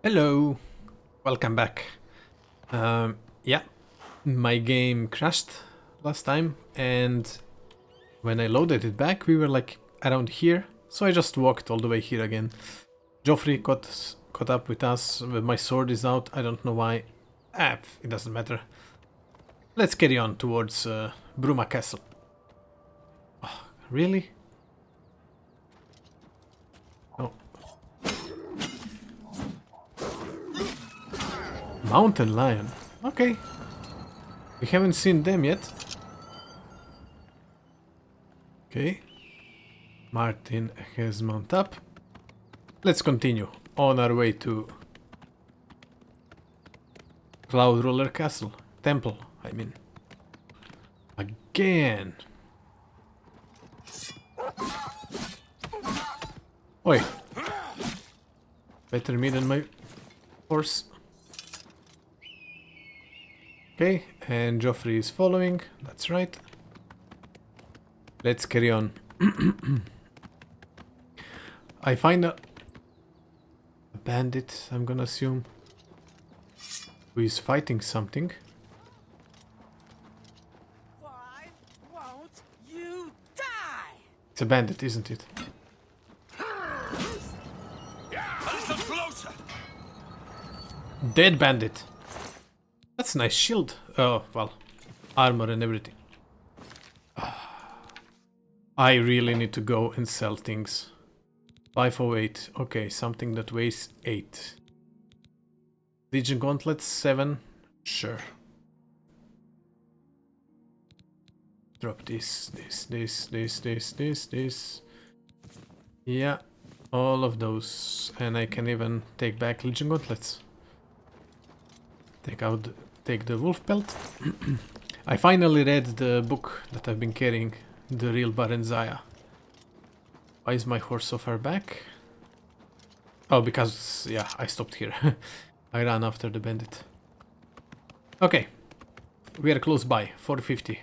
Hello, welcome back. Yeah, my game crashed last time, and when I loaded it back, we were like around here, so I just walked all the way here again. Joffrey caught up with us. My sword is out. I don't know why. It doesn't matter. Let's carry on towards Bruma Castle. Oh, really? Oh. Mountain lion. Okay. We haven't seen them yet. Okay. Martin has mount up. Let's continue on our way to Cloud Roller Castle. Temple, I mean. Again. Oi. Better me than my horse. Okay, and Joffrey is following. That's right. Let's carry on. I find a bandit, I'm gonna assume, who is fighting something. Why won't you die? It's a bandit, isn't it? Closer. Dead bandit. That's a nice shield. Oh, well, armor and everything. I really need to go and sell things. 508. Okay, something that weighs 8. Legion gauntlets 7. Sure. Drop this. Yeah, all of those. And I can even take back Legion gauntlets. Take the wolf pelt. I finally read the book that I've been carrying, The Real Barenzaya. Why is my horse so far back? Oh, because, yeah, I stopped here. I ran after the bandit. Okay. We are close by. 450.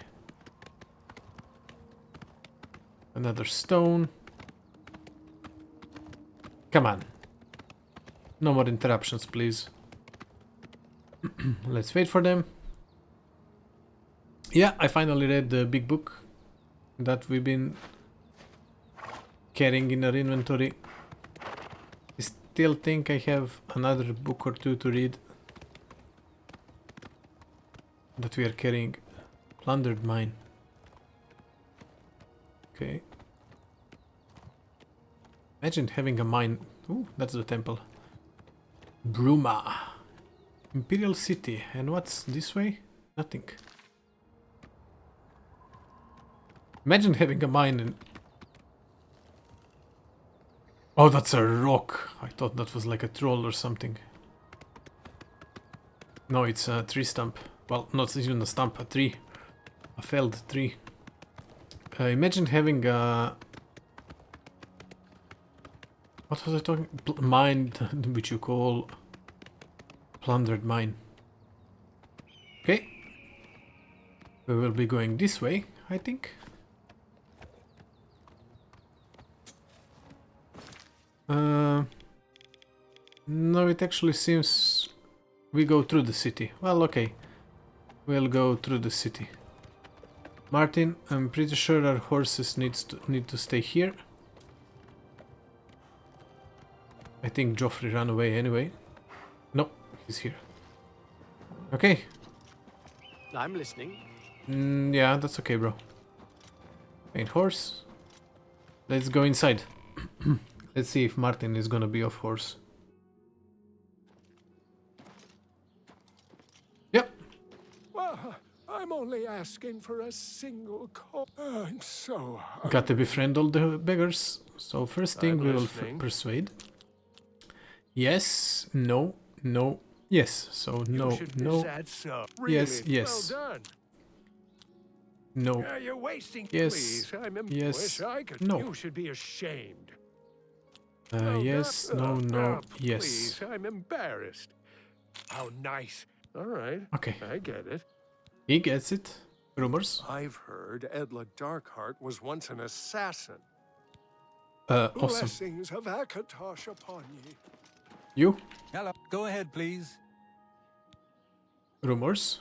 Another stone. Come on. No more interruptions, please. Let's wait for them. Yeah, I finally read the big book that we've been carrying in our inventory. I still think I have another book or two to read that we are carrying. Plundered mine. Okay. Imagine having a mine. Ooh, that's the temple. Bruma. Imperial City. And what's this way? Nothing. Imagine having a mine in... Oh, that's a rock. I thought that was like a troll or something. No, it's a tree stump. Well, not even a stump, a tree. A felled tree. Imagine having a... What was I talking? Mine, which you call... Plundered mine. Okay. We will be going this way, I think. No, it actually seems we go through the city. Well, okay. We'll go through the city. Martin, I'm pretty sure our horses need to stay here. I think Joffrey ran away anyway. No, he's here. Okay. I'm listening. Yeah, that's okay, bro. Paint horse. Let's go inside. Let's see if Martin is gonna be off horse. Yep. Well, I'm only asking for a single call. I'm so hungry. Got to befriend all the beggars. So first thing I'm we will listening. persuade. Yes, no, no, yes. So no, You should no, be sad, so. Really, yes, yes. Well done. no, You're wasting. Yes, Please, yes, wish I could. no. You should be ashamed. Well yes, done. no, no, Please, yes. I'm embarrassed. How nice. All right. Okay, I get it. he gets it. Rumors. I've heard Edla Darkheart was once an Awesome. Blessings of Akatosh upon ye. You? Hello. Go ahead, please. Rumors.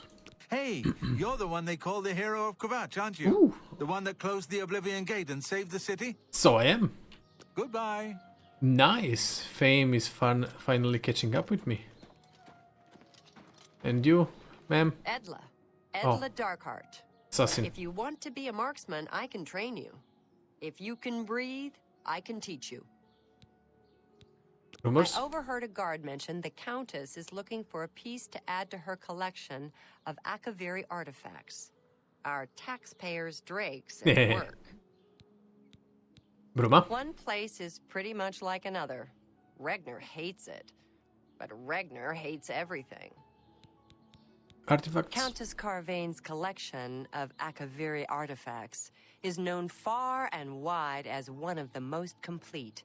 Hey, you're the one they call the hero of Kvatch, aren't you? Ooh. The one that closed the Oblivion Gate and saved the city? So I am. Goodbye. Nice. Fame is finally catching up with me. And you, ma'am? Edla. Oh. Edla Darkheart. Assassin. If you want to be a marksman, I can train you. If you can breathe, I can teach you. Rumors? I overheard a guard mention the Countess is looking for a piece to add to her collection of Akaviri artifacts. Our taxpayers' drakes at work. Bruma? One place is pretty much like another. Regner hates it. But Regner hates everything. Artifacts? Countess Carvane's collection of Akaviri artifacts is known far and wide as one of the most complete.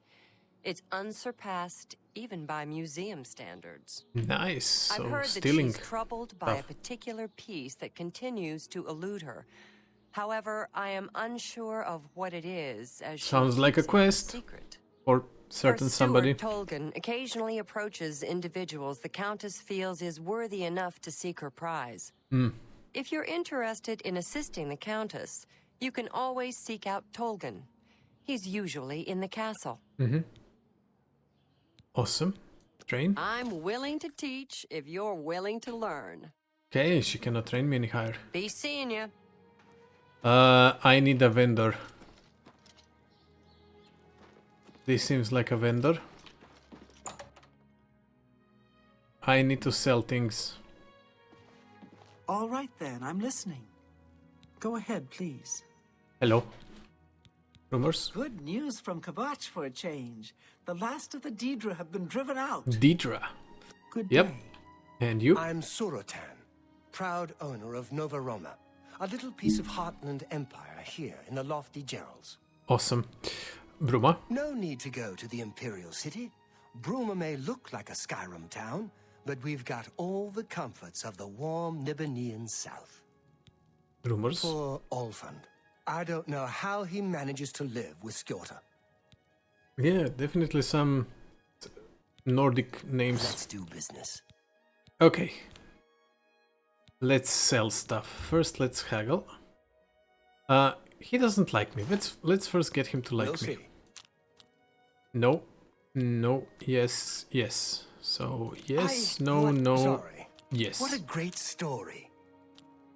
It's unsurpassed even by museum standards. Nice. So I've heard that stealing. she's troubled by a particular piece that continues to elude her. However, I am unsure of what it is, as she Sounds like a keeps it quest. secret. Or certain Her somebody. steward, Tolgan, occasionally approaches individuals the Countess feels is worthy enough to seek her prize. If you're interested in assisting the Countess, you can always seek out Tolgan. He's usually in the castle. Awesome. Train. I'm willing to teach if you're willing to learn. Okay, she cannot train me any higher. Be seeing ya. I need a vendor. This seems like a vendor. I need to sell things. All right then, I'm listening. Go ahead, please. Hello. Rumors? Good news from Kvatch for a change. The last of the Daedra have been driven out. Deidra. Good Yep. day. And you? I'm Surotan, proud owner of Nova Roma, a little piece of Heartland Empire here in the lofty Gerals. Awesome. Bruma? No need to go to the Imperial City. Bruma may look like a Skyrim town, but we've got all the comforts of the warm Nibbanean south. Rumors? Poor Olfund. I don't know how he manages to live with Skjorta. Yeah, definitely some Nordic names. Let's do business. Okay. Let's sell stuff. First, let's haggle. He doesn't like me. Let's first get him to like We'll me. see. No. No. Yes. Yes. So, yes. No. What? No. Sorry. Yes. What a great story.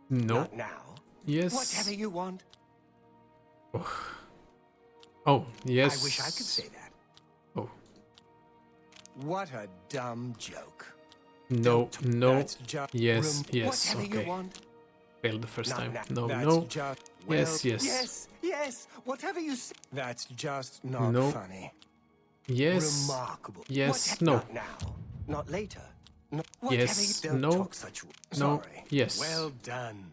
No. Not now. Yes. Whatever you want. Oh, yes. I wish I could say that. Oh. What a dumb joke. No. Don't- No. that's just Yes. Yes. Whatever Okay. you want. Failed the first time. Not No. that's No. Just, Yes, yes. Yes. Yes. Whatever you say. That's just not No. funny. Yes. Remarkable. Yes. Whatever, No. Not now. Not later. No. Whatever Yes, You don't no, talk such. no, Sorry. yes. Well done.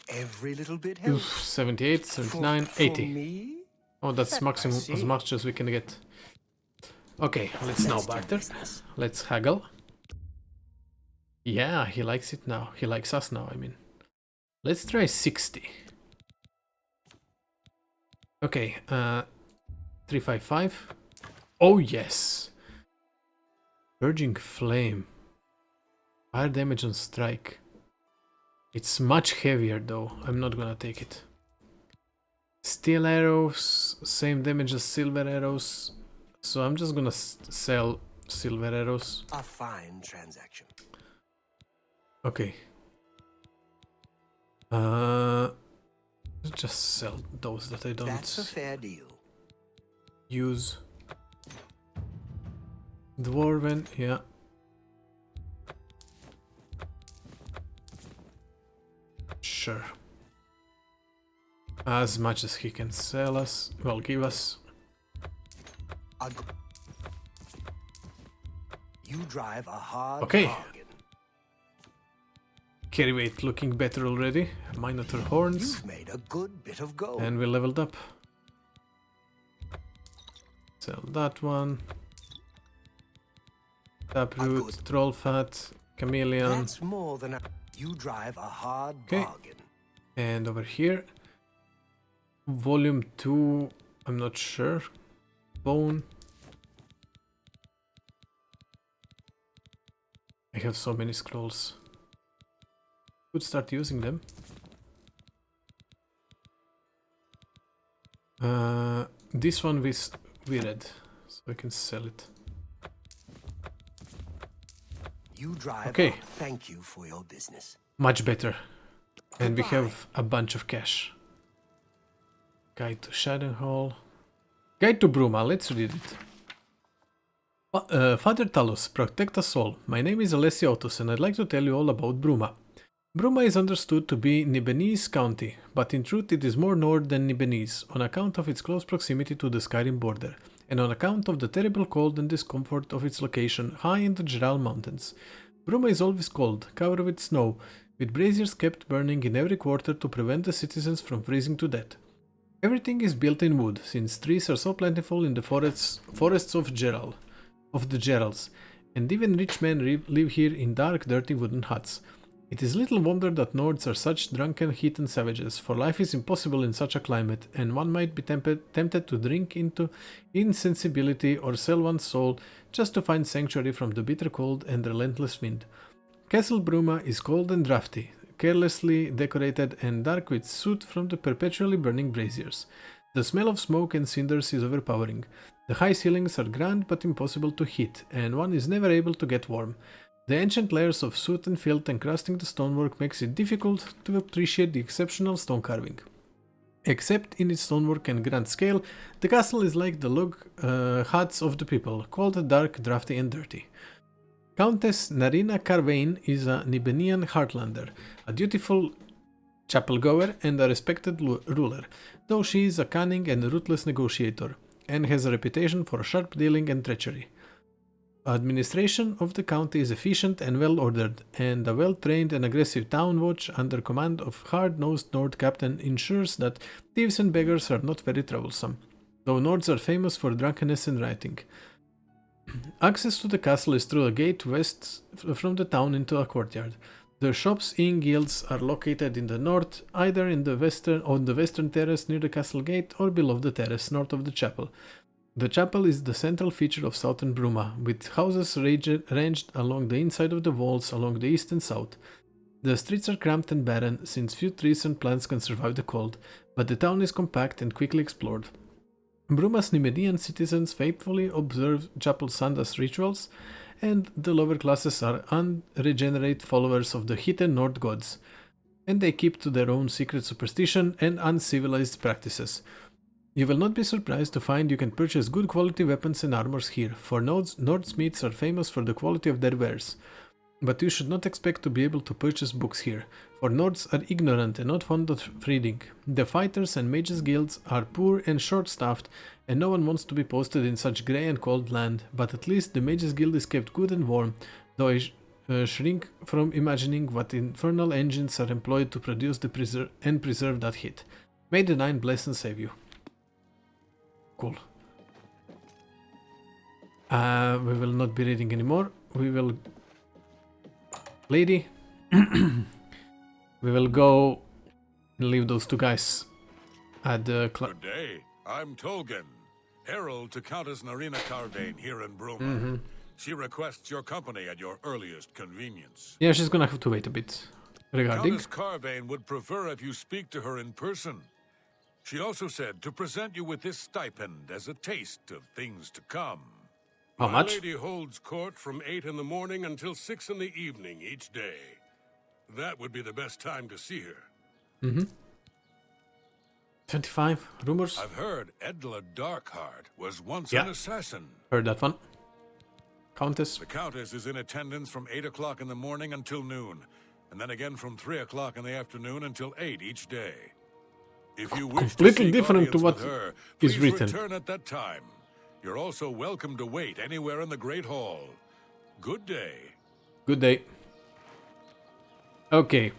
Every little bit Oof, helps. 78, 79, For 80. me? Oh, that's maximum as see. much as we can get. Okay, let's now Let's do barter. business. Let's haggle. Yeah, he likes it now. He likes us now, I mean. Let's try 60. Okay, 355. Oh, yes. Surging Flame. Fire damage on strike. It's much heavier though. I'm not gonna take it. Steel arrows, same damage as silver arrows. So I'm just gonna sell silver arrows. A fine transaction. Okay. Just sell those that I That's a don't fair deal. use. Dwarven, yeah. Sure. As much as he can sell us, well, give us. You drive a hard Okay. bargain. Carry weight looking better already. Minotaur horns. You've made a good bit of gold. And we leveled up. Sell that one. Taproot, good. troll fat, chameleon. That's more than a... You drive a hard Okay. bargain. And over here, volume 2, I'm not sure. Bone. I have so many scrolls. Could start using them. This one we read, so I can sell it. You drive. Okay. Thank you for your business. Much better. And we Goodbye. have a bunch of cash. Guide to Shadowhall. Guide to Bruma, let's read it. Father Talos, protect us all. My name is Alessia Otus and I'd like to tell you all about Bruma. Bruma is understood to be Nibenese County, but in truth it is more north than Nibenese, on account of its close proximity to the Skyrim border, and on account of the terrible cold and discomfort of its location high in the Geral Mountains. Bruma is always cold, covered with snow, with braziers kept burning in every quarter to prevent the citizens from freezing to death. Everything is built in wood, since trees are so plentiful in the forests of the Gerals, and even rich men live here in dark, dirty wooden huts. It is little wonder that Nords are such drunken, heathen savages, for life is impossible in such a climate, and one might be tempted to drink into insensibility or sell one's soul just to find sanctuary from the bitter cold and relentless wind. Castle Bruma is cold and drafty, carelessly decorated and dark with soot from the perpetually burning braziers. The smell of smoke and cinders is overpowering. The high ceilings are grand but impossible to heat, and one is never able to get warm. The ancient layers of soot and filth encrusting the stonework makes it difficult to appreciate the exceptional stone carving. Except in its stonework and grand scale, the castle is like the log huts of the people, cold, dark, drafty and dirty. Countess Narina Carvain is a Nibenian heartlander, a dutiful chapel-goer and a respected ruler, though she is a cunning and ruthless negotiator, and has a reputation for sharp dealing and treachery. Administration of the county is efficient and well ordered, and a well-trained and aggressive town watch under command of hard-nosed Nord captain ensures that thieves and beggars are not very troublesome, though Nords are famous for drunkenness and rioting. Access to the castle is through a gate west from the town into a courtyard. The shops and guilds are located in the north, either on the western terrace near the castle gate or below the terrace north of the chapel. The chapel is the central feature of southern Bruma, with houses ranged along the inside of the walls along the east and south. The streets are cramped and barren, since few trees and plants can survive the cold, but the town is compact and quickly explored. Bruma's Nimedian citizens faithfully observe chapel Sandas rituals, and the lower classes are unregenerate followers of the heathen Nord gods, and they keep to their own secret superstition and uncivilized practices. You will not be surprised to find you can purchase good quality weapons and armors here, for Nordsmiths are famous for the quality of their wares. But you should not expect to be able to purchase books here, for Nords are ignorant and not fond of reading. The fighters and mages guilds are poor and short-staffed, and no one wants to be posted in such grey and cold land, but at least the mages guild is kept good and warm, though I shrink from imagining what infernal engines are employed to produce and preserve that heat. May the Nine bless and save you. Cool. We will not be reading anymore. We will... Lady. We will go and leave those two guys at the Good day. I'm Tolgan, herald to Countess Narina Carvain here in Bruma. She requests your company at your earliest convenience. Yeah, she's gonna have to wait a bit. Regarding... Countess Carvain would prefer if you speak to her in person. She also said to present you with this stipend as a taste of things to come. How much? My lady holds court from 8 in the morning until 6 in the evening each day. That would be the best time to see her. 25 rumors. I've heard Edla Darkheart was once an assassin. Heard that one. Countess. The Countess is in attendance from 8 o'clock in the morning until noon, and then again from 3 o'clock in the afternoon until 8 each day. If you wish Completely to different to what her, is please written. return at that time. You're also welcome to wait anywhere in the Great Hall. Good day. Good day. Okay.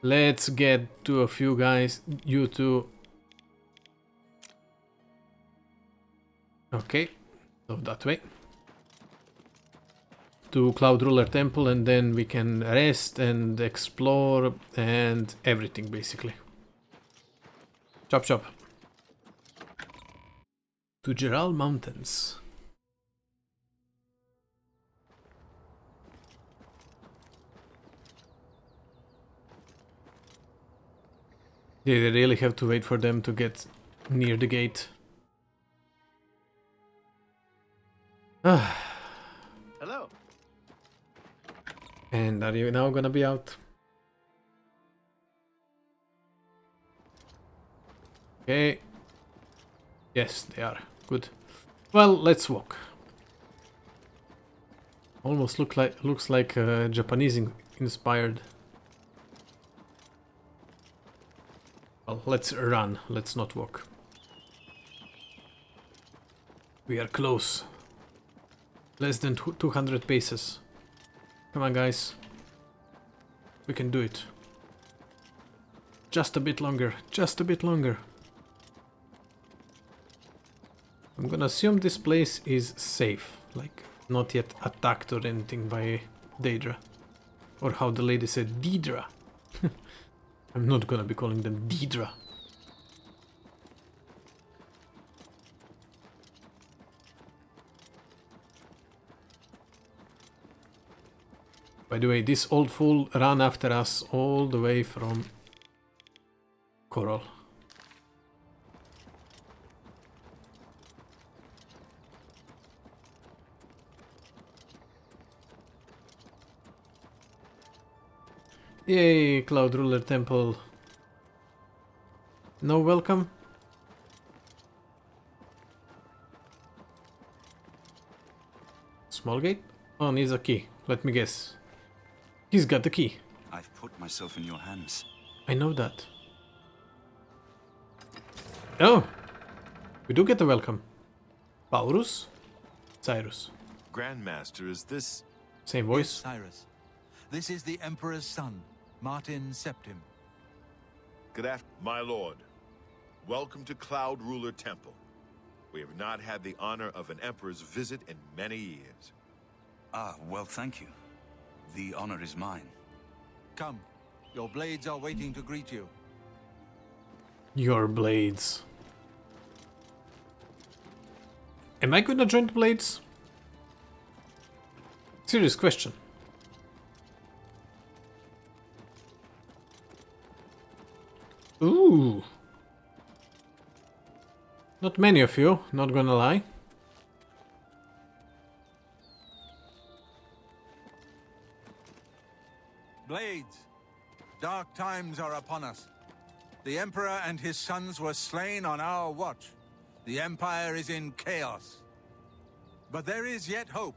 Let's get to a few guys. You two. Okay. So that way. To Cloud Ruler Temple, and then we can rest and explore and everything basically. Chop chop. To Geral Mountains. Yeah, they really have to wait for them to get near the gate. Hello. And are you now gonna be out? Okay. Yes, they are. Good. Well, let's walk. Almost looks like Japanese inspired. Well, let's run. Let's not walk. We are close. Less than 200 paces. Come on, guys. We can do it. Just a bit longer. Just a bit longer. I'm gonna assume this place is safe. Like, not yet attacked or anything by Daedra. Or how the lady said, Deidra. I'm not gonna be calling them Deidra. By the way, this old fool ran after us all the way from Coral. Yay, Cloud Ruler Temple. No welcome? Small gate? Oh, needs a key. Let me guess. He's got the key. I've put myself in your hands. I know that. Oh! We do get a welcome. Paulus? Cyrus. Grandmaster, is this... Same Yes, voice. Cyrus. This is the Emperor's son, Martin Septim. Good afternoon, my lord. Welcome to Cloud Ruler Temple. We have not had the honor of an emperor's visit in many years. Ah, well, thank you. The honor is mine. Come, your blades are waiting to greet you. Your blades. Am I gonna join the blades? Serious question. Ooh. Not many of you, not gonna lie. Blades, dark times are upon us. The Emperor and his sons were slain on our watch. The Empire is in chaos. But there is yet hope.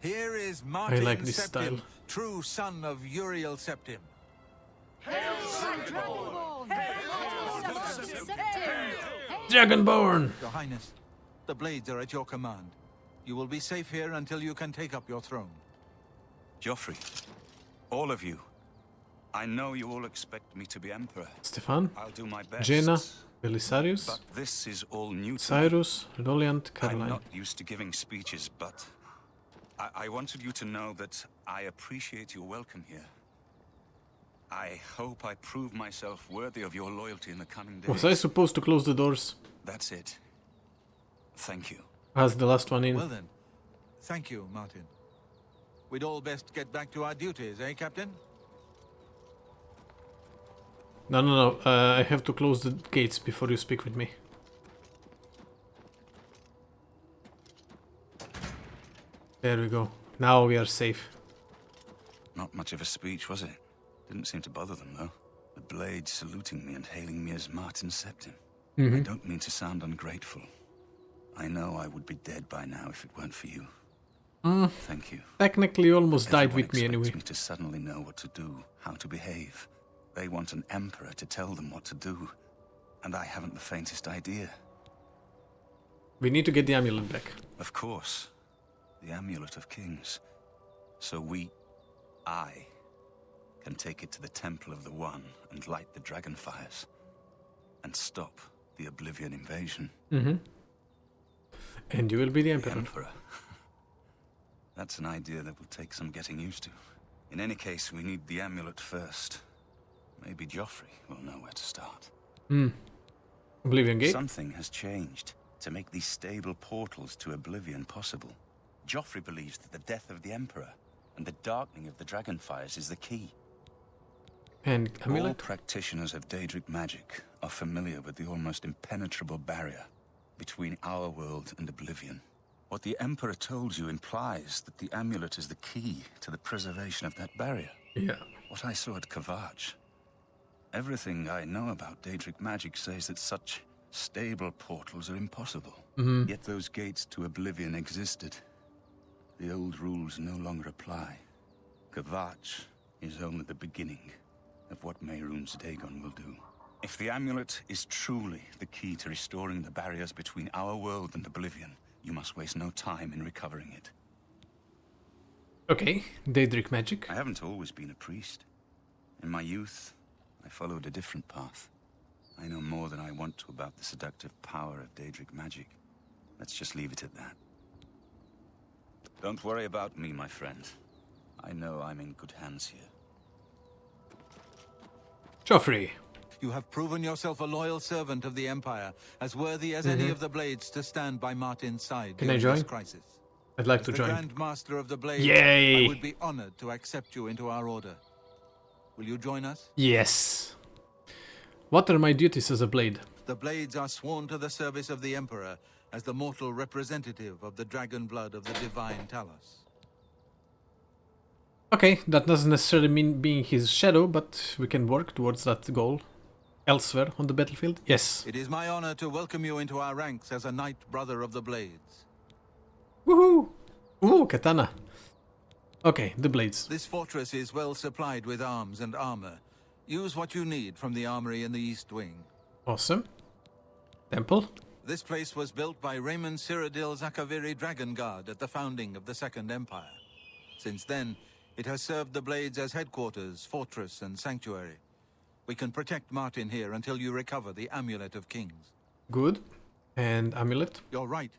Here is Martin like this Septim, style. true son of Uriel Septim. Dragonborn! Your Highness, the blades are at your command. You will be safe here until you can take up your throne. Joffrey, all of you. I know you all expect me to be Emperor. Stefan, I'll do my best. Jaina, Belisarius, But this is all new to me. Cyrus, Roliant, I'm Caroline. not used to giving speeches, but I wanted you to know that I appreciate your welcome here. I hope I prove myself worthy of your loyalty in the coming days. Was I supposed to close the doors That's it. Thank you. as the last one in? Well then, thank you, Martin. We'd all best get back to our duties, eh, Captain? No. I have to close the gates before you speak with me. There we go. Now we are safe. Not much of a speech, was it? Didn't seem to bother them, though. The blades saluting me and hailing me as Martin Septim. I don't mean to sound ungrateful. I know I would be dead by now if it weren't for you. Thank you. Technically, you almost died Everyone with me expects anyway. me to suddenly know what to do, how to behave. They want an emperor to tell them what to do, and I haven't the faintest idea. We need to get the amulet back. Of course, the Amulet of Kings. So I, can take it to the Temple of the One and light the dragon fires, and stop the Oblivion invasion. And you will be the The Emperor. Emperor. That's an idea that will take some getting used to. In any case, we need the amulet first. Maybe Joffrey will know where to start. Oblivion Gate? Something has changed to make these stable portals to Oblivion possible. Joffrey believes that the death of the Emperor and the darkening of the Dragonfires is the key. And All amulet? practitioners of Daedric magic are familiar with the almost impenetrable barrier between our world and Oblivion. What the Emperor told you implies that the amulet is the key to the preservation of that barrier. Yeah. What I saw at Kavach. Everything I know about Daedric magic says that such stable portals are impossible. Yet those gates to Oblivion existed. The old rules no longer apply. Kavach is only the beginning of what Mehrunes Dagon will do. If the amulet is truly the key to restoring the barriers between our world and Oblivion, you must waste no time in recovering it. Okay, Daedric magic. I haven't always been a priest. In my youth, I followed a different path. I know more than I want to about the seductive power of Daedric magic. Let's just leave it at that. Don't worry about me, my friend. I know I'm in good hands here. Joffrey. You have proven yourself a loyal servant of the Empire, as worthy as any of the Blades to stand by Martin's side Can I during this join? crisis. I'd like As to the join. Grand Master of the Blades, Yay! I would be honored to accept you into our order. Will you join us? Yes. What are my duties as a blade? The Blades are sworn to the service of the Emperor as the mortal representative of the dragon blood of the divine Talos. Okay, that doesn't necessarily mean being his shadow, but we can work towards that goal. Elsewhere on the battlefield? Yes. It is my honor to welcome you into our ranks as a Knight Brother of the Blades. Woohoo! Ooh, katana. Okay, the blades. This fortress is well supplied with arms and armor. Use what you need from the armory in the East Wing. Awesome. Temple. This place was built by Raymond Cyrodiil Zakaviri Dragon Guard at the founding of the Second Empire. Since then, it has served the Blades as headquarters, fortress, and sanctuary. We can protect Martin here until you recover the Amulet of Kings. Good. And amulet. You're right.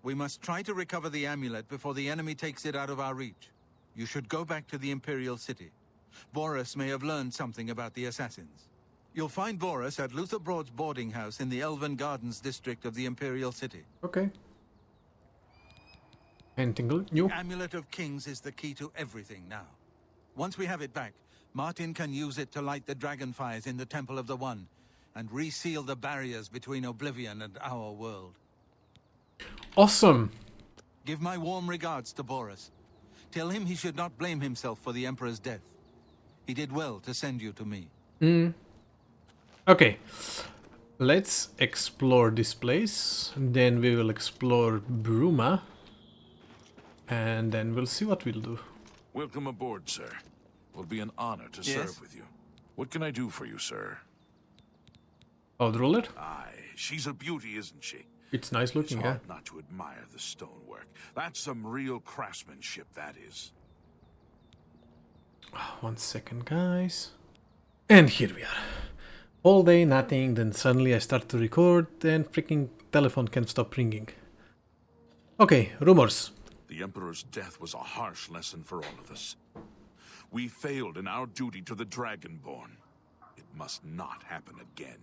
We must try to recover the amulet before the enemy takes it out of our reach. You should go back to the Imperial City. Boris may have learned something about the assassins. You'll find Boris at Luther Broad's boarding house in the Elven Gardens district of the Imperial City. Okay. Anything new? The Amulet of Kings is the key to everything now. Once we have it back, Martin can use it to light the dragonfires in the Temple of the One and reseal the barriers between Oblivion and our world. Awesome. Give my warm regards to Boris. Tell him he should not blame himself for the Emperor's death. He did well to send you to me. Okay. Let's explore this place. Then we will explore Bruma. And then we'll see what we'll do. Welcome aboard, sir. Will be an honor to serve with you. What can I do for you, sir? Oh, the ruler? Aye, she's a beauty, isn't she? It's nice It's looking, yeah. hard not to admire the stonework. That's some real craftsmanship, that is. 1 second, guys. And here we are. All day, nothing, then suddenly I start to record and freaking telephone can't stop ringing. Okay, rumors. The Emperor's death was a harsh lesson for all of us. We failed in our duty to the Dragonborn. It must not happen again.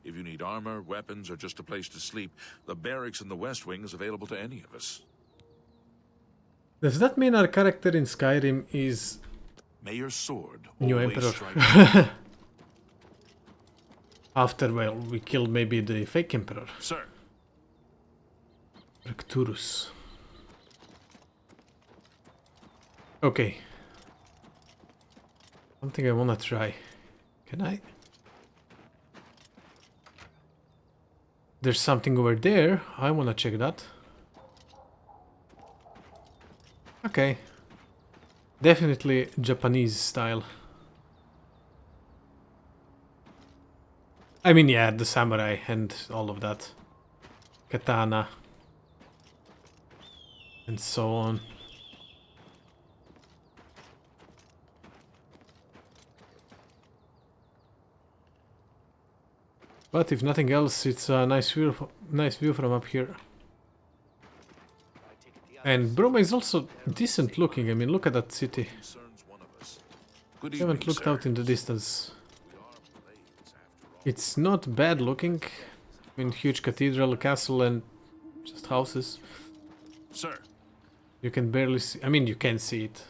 If you need armor, weapons, or just a place to sleep, the barracks in the West Wing is available to any of us. Does that mean our character in Skyrim is May your sword new always Emperor? strike. After, well, we killed maybe the fake Emperor. Sir, Arcturus. Okay. Something I wanna try. Can I? There's something over there. I wanna check that. Okay. Definitely Japanese style. I mean, yeah, the samurai and all of that. Katana. And so on. But if nothing else, it's a nice view from up here. And Bruma is also decent looking. I mean, look at that city. concerns one of us. Good I haven't evening, looked sir. out in the distance. We are blades, after all. It's not bad looking. I mean, huge cathedral, castle, and just houses. Sir, You can barely see. I mean, you can see it.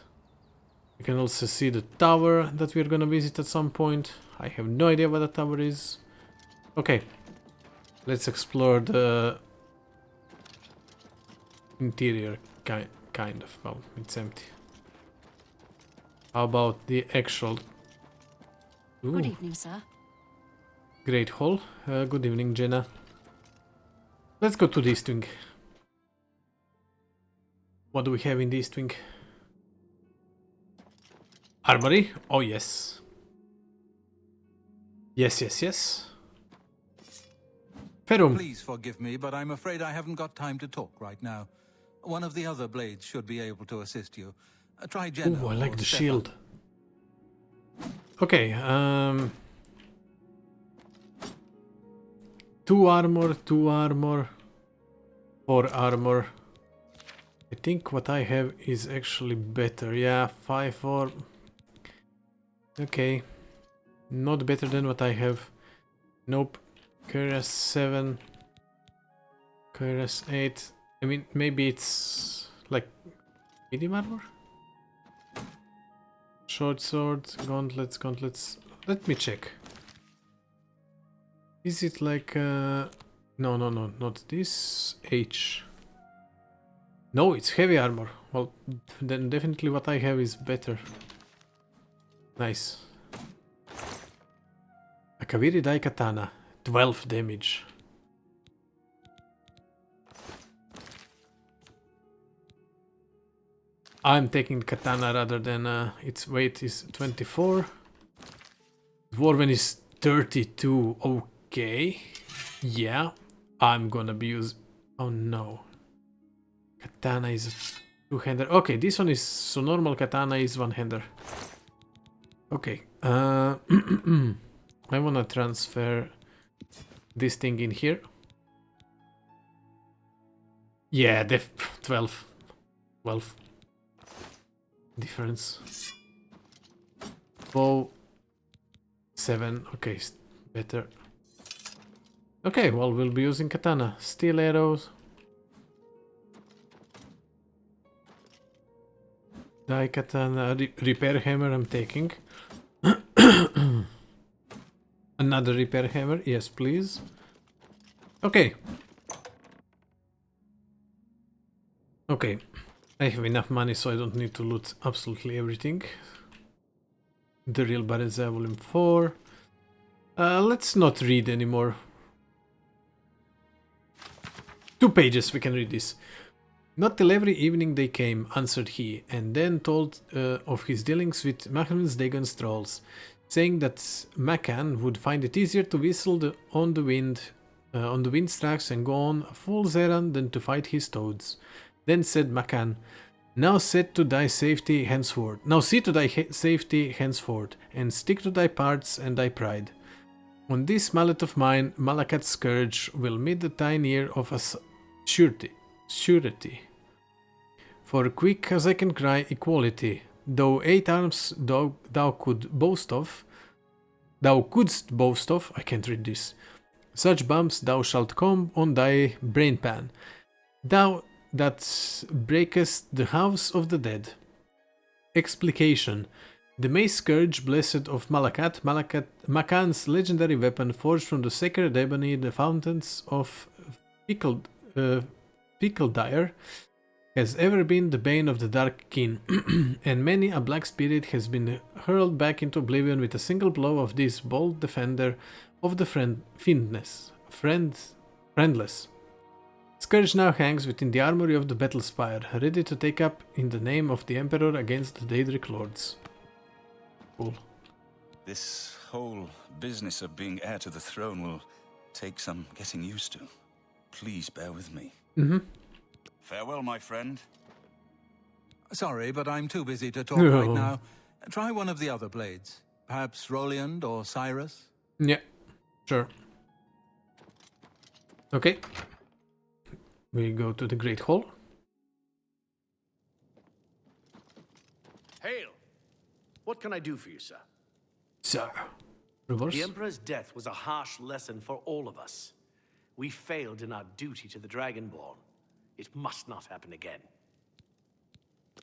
You can also see the tower that we're gonna visit at some point. I have no idea what the tower is. Okay, let's explore the interior kind of. Well, it's empty. How about the actual... Ooh. Good evening, sir. Great hall. Good evening, Jenna. Let's go to the East Wing. What do we have in the East Wing? Armory? Oh, yes. Yes, yes, yes. Ferum. Please forgive me, but I'm afraid I haven't got time to talk right now. One of the other blades should be able to assist you. Try Jenna. Ooh, I like or the Stefan. shield. Okay, 2 armor, 2 armor, 4 armor. I think what I have is actually better. Yeah, 5, 4. Okay. Not better than what I have. Nope. Cuirass 7. Cuirass 8. I mean, maybe it's like medium armor? Short sword, gauntlets. Let me check. Is it like... No, not this. H. No, it's heavy armor. Well, then definitely what I have is better. Nice. A Kaviri Dai Katana. 12 damage. I'm taking Katana rather than... its weight is 24. Dwarven is 32. Okay. Yeah. I'm gonna be using... Oh no. Katana is a 2-hander. Okay, this one is... So normal Katana is 1-hander. Okay. I wanna transfer this thing in here. Yeah, 12. 12. Difference. Bow 7. Okay, better. Okay, well, we'll be using Katana. Steel arrows. Dai Katana. Repair hammer I'm taking. Another repair hammer. Yes, please. Okay. Okay. I have enough money, so I don't need to loot absolutely everything. The Real Bareza Volume 4. Let's not read anymore. 2 pages, we can read this. Not till every evening they came, answered he, and then told of his dealings with Machan's Dagon's trolls, saying that Machan would find it easier to whistle on the wind tracks and go on a fool's errand than to fight his toads. Then said Machan, Now see to thy safety henceforth, and stick to thy parts and thy pride. On this mallet of mine, Malakat's scourge will meet the thine ear of a surety. For quick as I can cry equality, though 8 arms thou couldst boast of, I can't read this, such bumps thou shalt come on thy brain pan. Thou that breakest the house of the dead. Explication. The mace scourge blessed of Malakat, Machan's legendary weapon forged from the sacred ebony, the fountains of Pickledire, has ever been the bane of the Dark Kin, and many a black spirit has been hurled back into oblivion with a single blow of this bold defender of the friendless. Scourge now hangs within the armory of the battle spire, ready to take up in the name of the Emperor against the Daedric lords. Cool. This whole business of being heir to the throne will take some getting used to. Please bear with me. Farewell, my friend. Sorry, but I'm too busy to talk right now. Try one of the other blades. Perhaps Roliand or Cyrus? Yeah, sure. Okay. We go to the Great Hall. Hail! What can I do for you, sir? Sir. Reverse. The Emperor's death was a harsh lesson for all of us. We failed in our duty to the Dragonborn. It must not happen again.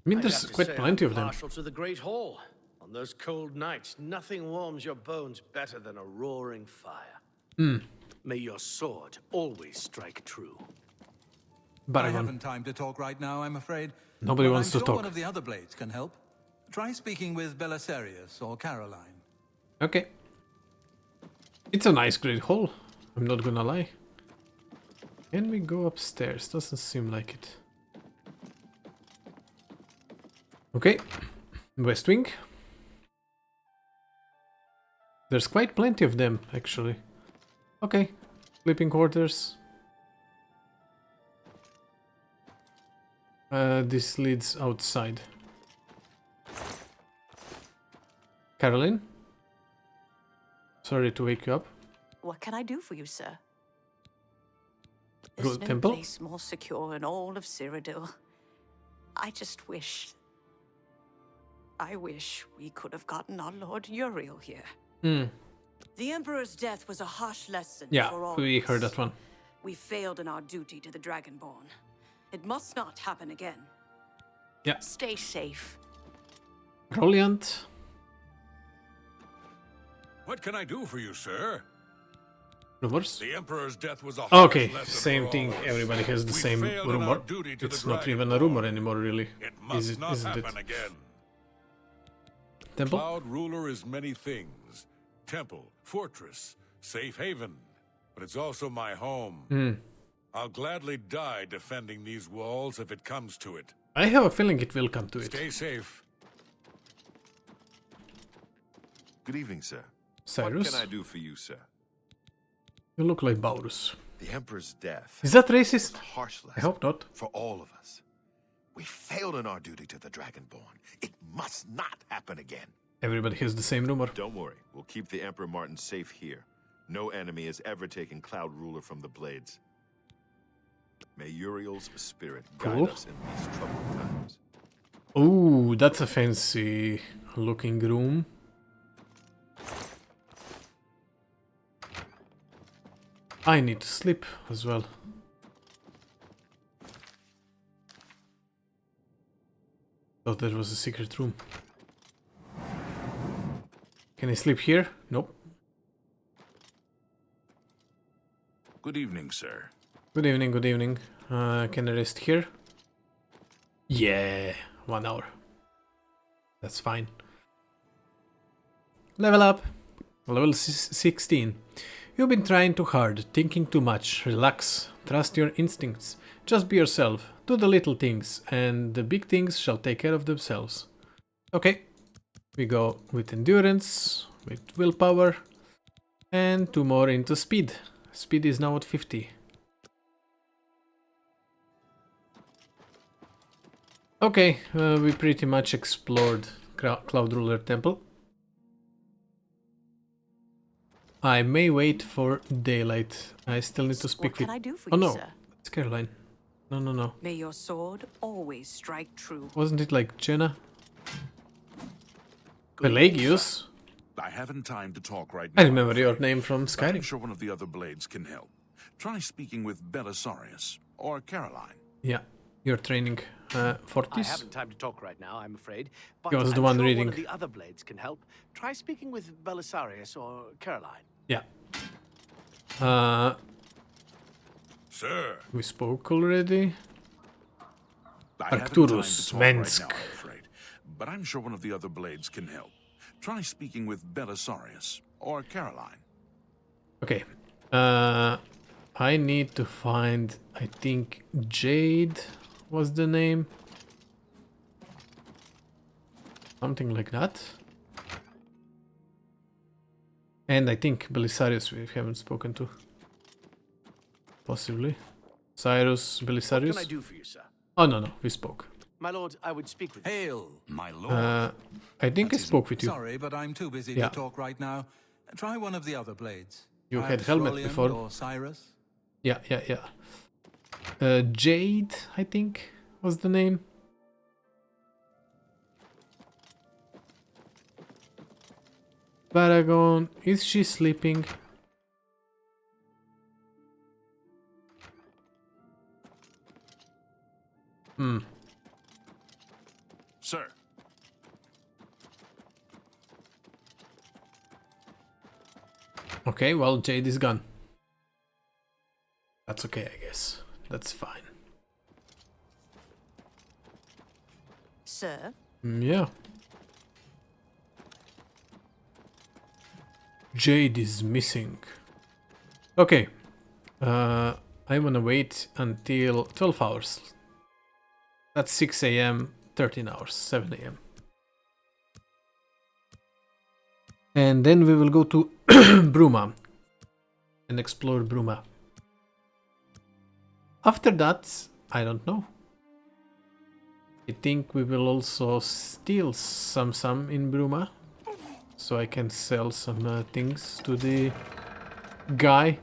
I mean, I'd there's have to quite say plenty I'm of them. partial to the Great Hall. On those cold nights, nothing warms your bones better than a roaring fire. May your sword always strike true. I Baragon. haven't time to talk right now, I'm afraid. Nobody but wants I'm to sure talk. one of the other blades can help. Try speaking with Belisarius or Caroline. Okay. It's a nice great hall. I'm not gonna lie. Can we go upstairs? Doesn't seem like it. Okay. West Wing. There's quite plenty of them, actually. Okay. Sleeping quarters. This leads outside. Caroline? Sorry to wake you up. What can I do for you, sir? Go There's to no temple? place more secure in all of Cyrodiil. I just wish... I wish we could have gotten our Lord Uriel here. The Emperor's death was a harsh lesson Yeah, for all we of us. heard that one. We failed in our duty to the Dragonborn. It must not happen again. Yeah. Stay safe. Brilliant. What can I do for you, sir? Rumors? The Emperor's death was a Okay, harsh lesson same for thing. all of us. Everybody has the We same failed in our rumor. duty to It's the not even a Dragonborn. rumor anymore, really. It must not Isn't it? happen again. Temple? Cloud Ruler is many things. Temple, fortress, safe haven. But it's also my home. I'll gladly die defending these walls if it comes to it. I have a feeling it will come to it. Stay safe. Good evening, sir. Cyrus? What can I do for you, sir? You look like Baurus. The Emperor's death Is that racist? was a harsh I lesson hope not. for all of us. We failed in our duty to the Dragonborn. It must not happen again. Everybody has the same rumor. Don't worry. We'll keep the Emperor Martin safe here. No enemy has ever taken Cloud Ruler from the Blades. May Uriel's spirit guide Cool. us in these troubled times. Ooh, that's a fancy looking room. I need to sleep as well. Thought there was a secret room. Can I sleep here? Nope. Good evening, sir. Good evening, good evening. Can I rest here? Yeah, 1 hour. That's fine. Level up. Level 16. You've been trying too hard, thinking too much. Relax. Trust your instincts. Just be yourself. Do the little things, and the big things shall take care of themselves. Okay. We go with endurance, with willpower, and 2 more into speed. Speed is now at 50. Okay, we pretty much explored Cloud Ruler Temple. I may wait for daylight. I still need to speak What can with... I do for Oh you, no, sir? it's Caroline. No. May your sword always strike true. Wasn't it like Jenna? Pelagius? I haven't time to talk right now. I remember your name from I'm Skyrim. sure one of the other blades can help. Try speaking with Belisarius or Caroline. Yeah, you're training I Fortis. haven't time to talk right now, I'm afraid. But He was the I'm one sure reading. one of the other blades can help. Try speaking with Belisarius or Caroline. Yeah. Sir, We spoke already. I haven't time to Arcturus talk right now, Mensk. I'm afraid. But I'm sure one of the other blades can help. Try speaking with Belisarius or Caroline. Okay. I need to find, I think Jade was the name. Something like that. And I think Belisarius we haven't spoken to. Possibly. Cyrus, What can I Belisarius. do for you, sir? Oh no, we spoke. My lord, I would speak with you. Hail! My lord. I think I spoke with you. Sorry, but I'm too busy Yeah. to talk right now. Try one of the other blades. You had Perhaps helmet Rolian before. Or Cyrus? Yeah. Jade, I think, was the name. Paragon, is she sleeping? Sir. Okay, well, Jade is gone. That's okay, I guess. That's fine. Sir? Yeah. Jade is missing. Okay. I wanna wait until 12 hours. That's 6 AM, 13 hours, 7 AM. And then we will go to Bruma and explore Bruma. After that, I don't know. I think we will also steal some in Bruma, so I can sell some things to the guy.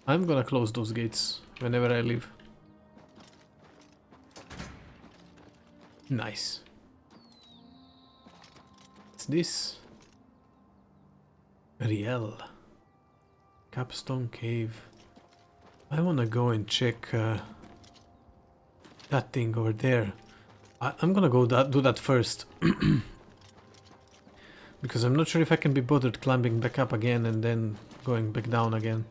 I'm gonna close those gates whenever I leave. Nice. What's this? Riel. Capstone Cave. I wanna go and check that thing over there. I'm gonna go do that first. Because I'm not sure if I can be bothered climbing back up again and then going back down again.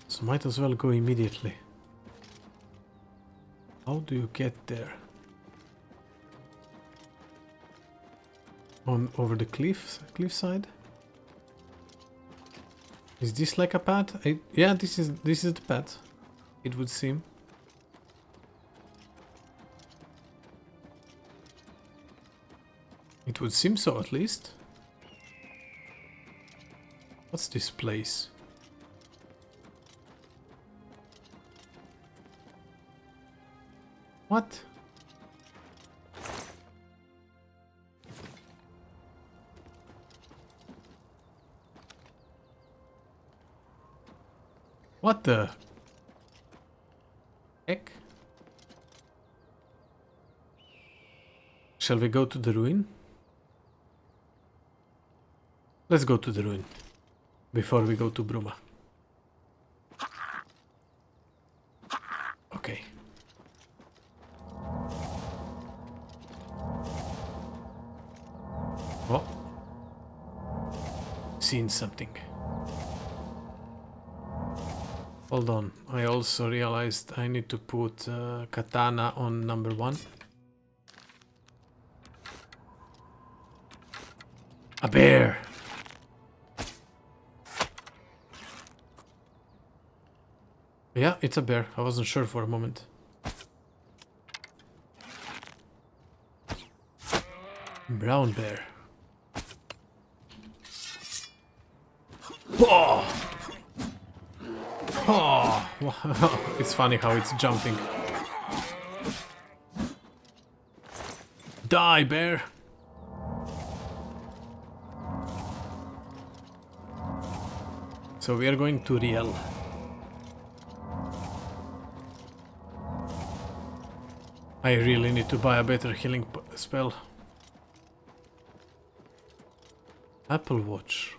So might as well go immediately. How do you get there? Over the cliffside? Is this like a path? Yeah, this is the path. It would seem. It would seem so, at least. What's this place? What? What the heck? Shall we go to the ruin? Let's go to the ruin before we go to Bruma. Okay. Oh. Seen something. Hold on, I also realized I need to put katana on number 1. A bear! Yeah, it's a bear. I wasn't sure for a moment. Brown bear. Oh! Oh! It's funny how it's jumping. Die, bear! So we are going to Riel. I really need to buy a better healing spell. Apple Watch.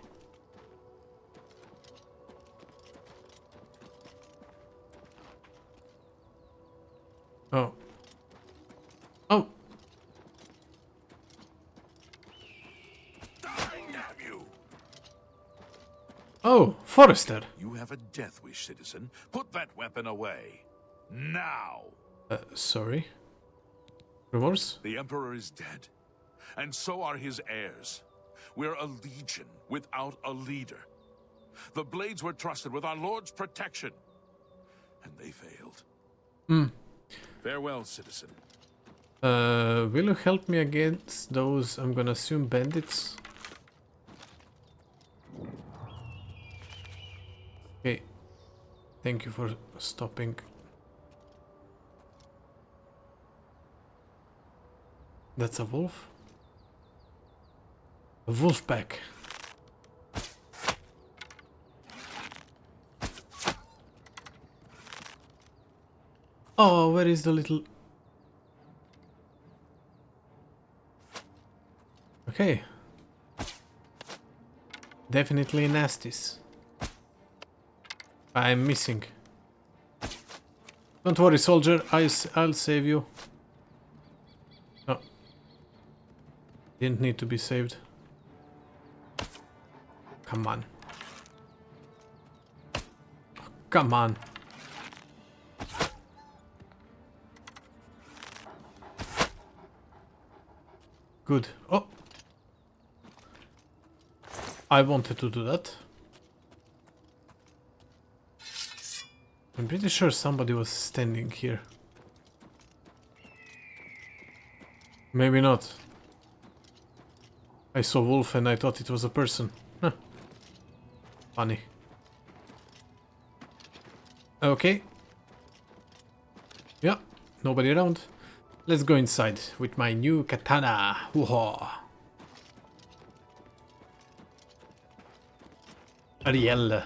Oh. Oh! Oh, Forrester. You have a death wish, citizen. Put that weapon away. Now! Sorry. Remorse? The Emperor is dead, and so are his heirs. We're a legion without a leader. The Blades were trusted with our Lord's protection, and they failed. Farewell, citizen. Will you help me against those, I'm gonna assume, bandits? Okay. Thank you for stopping. That's a wolf? A wolf pack. Oh, where is the little... Okay. Definitely nasties. I'm missing. Don't worry, soldier. I'll save you. Didn't need to be saved. Come on. Come on. Good. Oh! I wanted to do that. I'm pretty sure somebody was standing here. Maybe not. I saw wolf and I thought it was a person. Huh. Funny. Okay. Yeah, nobody around. Let's go inside with my new katana. Whoa. Ariel.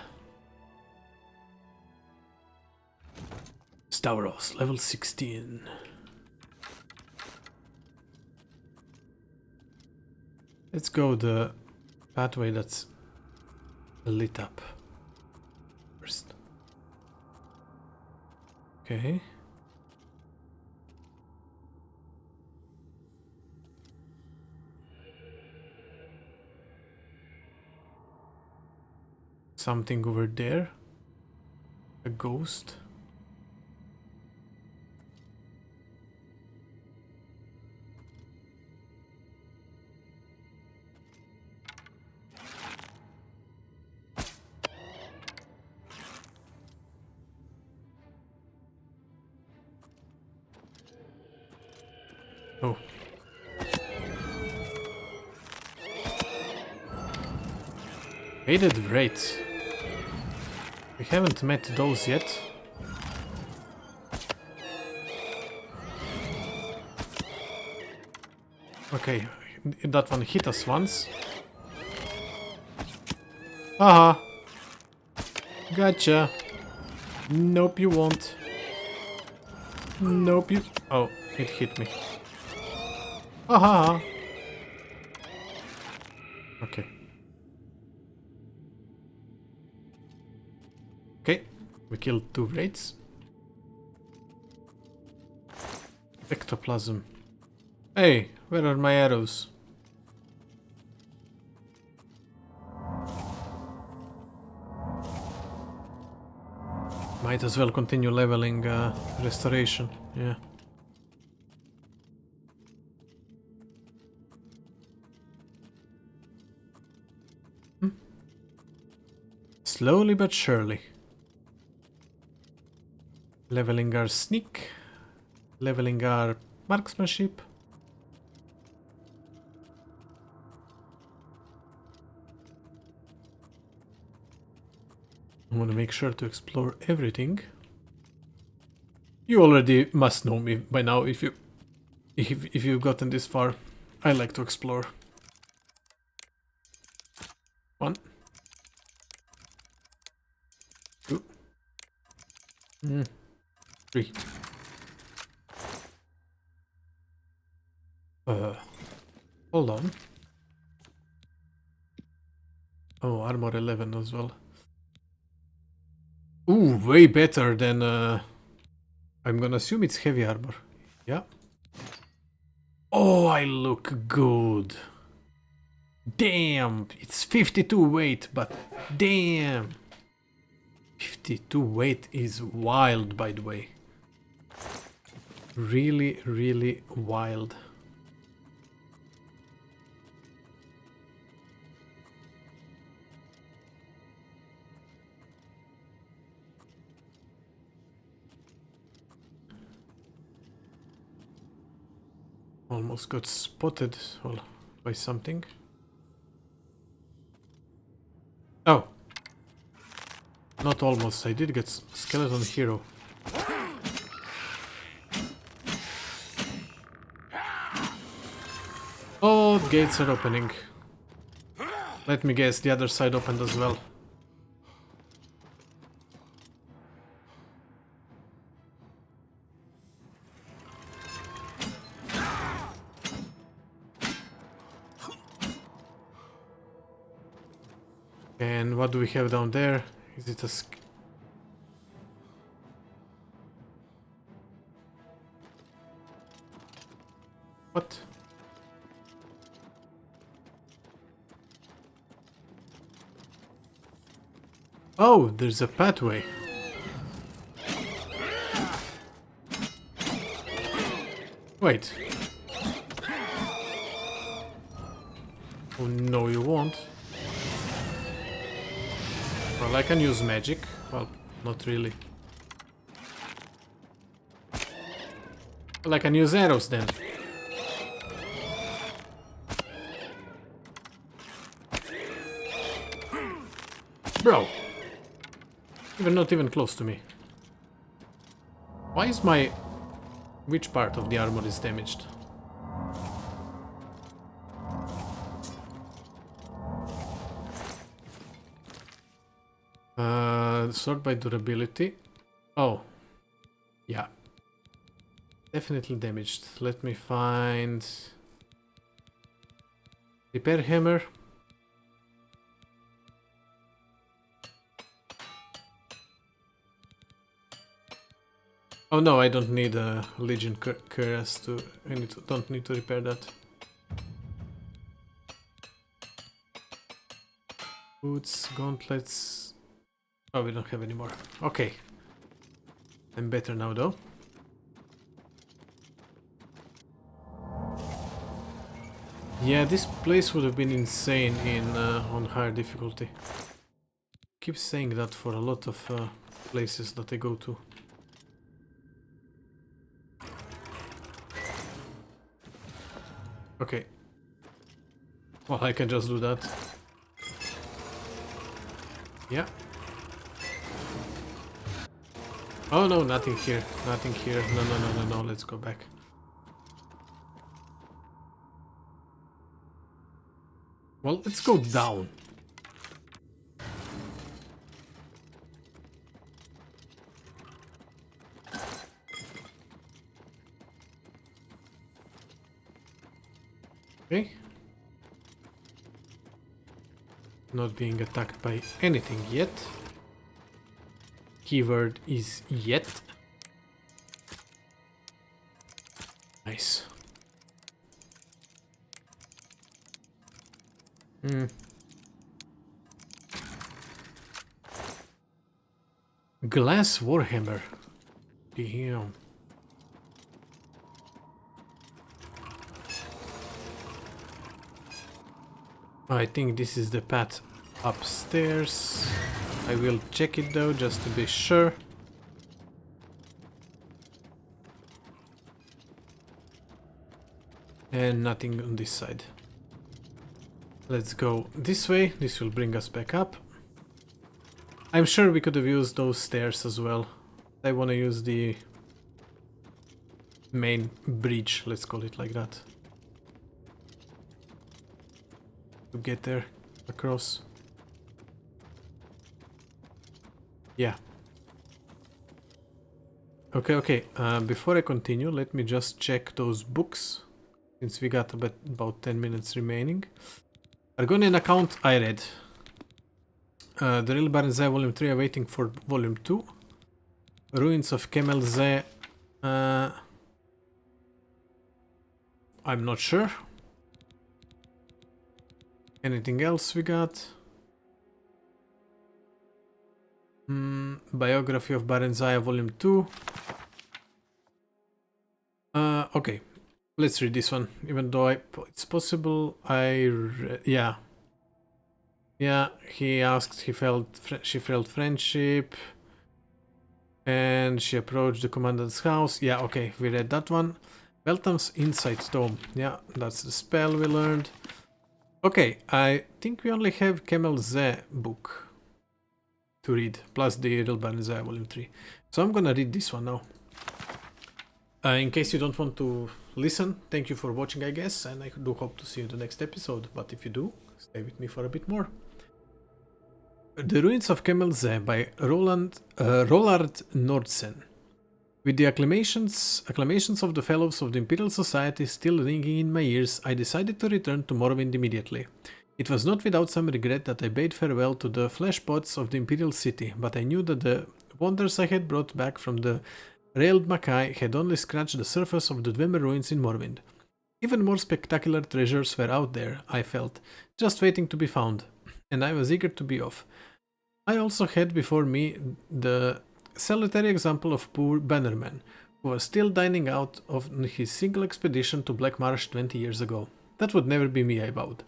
Stavros, level 16. Let's go the pathway that's lit up first. Okay. Something over there. A ghost. Oh. Hated wraiths. We haven't met those yet. Okay, that one hit us once. Haha. Gotcha. Nope, you won't. Nope, you... Oh, it hit me. Haha. Okay. Okay, we killed 2 wraiths. Ectoplasm. Hey, where are my arrows? Might as well continue leveling restoration, yeah. Slowly but surely. Leveling our sneak. Leveling our marksmanship. I want to make sure to explore everything. You already must know me by now if you've gotten this far. I like to explore. 1, 2, 3. Hold on. Oh, armor 11 as well. Ooh, way better than... I'm gonna assume it's heavy armor. Yeah. Oh, I look good. Damn, it's 52 weight, but damn. 52 weight is wild, by the way. Really, really wild. Almost got spotted by something. Oh. Not almost, I did get skeleton hero. Oh, gates are opening. Let me guess, the other side opened as well. And what do we have down there? Is it a what? Oh, there's a pathway. Wait. Oh no, you won't. Well, I can use magic. Well, not really. Well, I can use arrows then. Bro! Not even close to me. Why is my... Which part of the armor is damaged? Sort by durability. Oh. Yeah. Definitely damaged. Let me find... Repair hammer. Oh no, I don't need a Legion Cuirass to... don't need to repair that. Boots, gauntlets... Oh, we don't have any more. Okay. I'm better now though. Yeah, this place would have been insane in on higher difficulty. Keep saying that for a lot of places that I go to. Okay. Well, I can just do that. Yeah. Oh no, nothing here. Nothing here. No, no, no, no, no. Let's go back. Well, let's go down. Okay. Not being attacked by anything yet. Keyword is yet. Nice. Glass Warhammer. Damn. I think this is the path upstairs. I will check it though, just to be sure. And nothing on this side. Let's go this way. This will bring us back up. I'm sure we could have used those stairs as well. I want to use the main bridge, let's call it like that. To get there, across. Yeah. Okay, okay. Before I continue, let me just check those books, since we got about 10 minutes remaining. Argonian account I read. The Real Baron Zaya Volume 3 awaiting for Volume 2. Ruins of Kemel Zaya. I'm not sure. Anything else we got? Biography of Baron Zaya Volume 2. Okay, let's read this one. Even though it's possible yeah. Yeah, he asked, she felt friendship. And she approached the commandant's house. Yeah, okay, we read that one. Beltam's Insight Tome. Yeah, that's the spell we learned. Okay, I think we only have Kemel Ze book to read, plus the Real Baron Zaya Volume 3. So I'm gonna read this one now. In case you don't want to listen, thank you for watching, I guess, and I do hope to see you in the next episode. But if you do, stay with me for a bit more. The Ruins of Kemel Ze by Rollard Nordsen. With the acclamations of the Fellows of the Imperial Society still ringing in my ears, I decided to return to Morrowind immediately. It was not without some regret that I bade farewell to the fleshpots of the Imperial City, but I knew that the wonders I had brought back from the Railed Mackay had only scratched the surface of the Dwemer ruins in Morrowind. Even more spectacular treasures were out there, I felt, just waiting to be found, and I was eager to be off. I also had before me the solitary example of poor Bannerman, who was still dining out of his single expedition to Black Marsh 20 years ago. That would never be me, I vowed.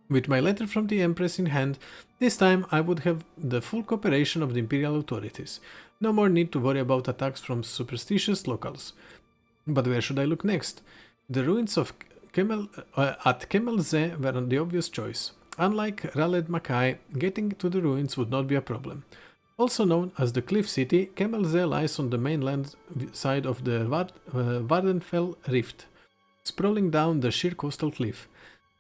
With my letter from the Empress in hand, this time I would have the full cooperation of the Imperial authorities. No more need to worry about attacks from superstitious locals. But where should I look next? The ruins of at Kemelze were the obvious choice. Unlike Raled Makai, getting to the ruins would not be a problem. Also known as the Cliff City, Kemelze lies on the mainland side of the Vardenfell Rift, sprawling down the sheer coastal cliff.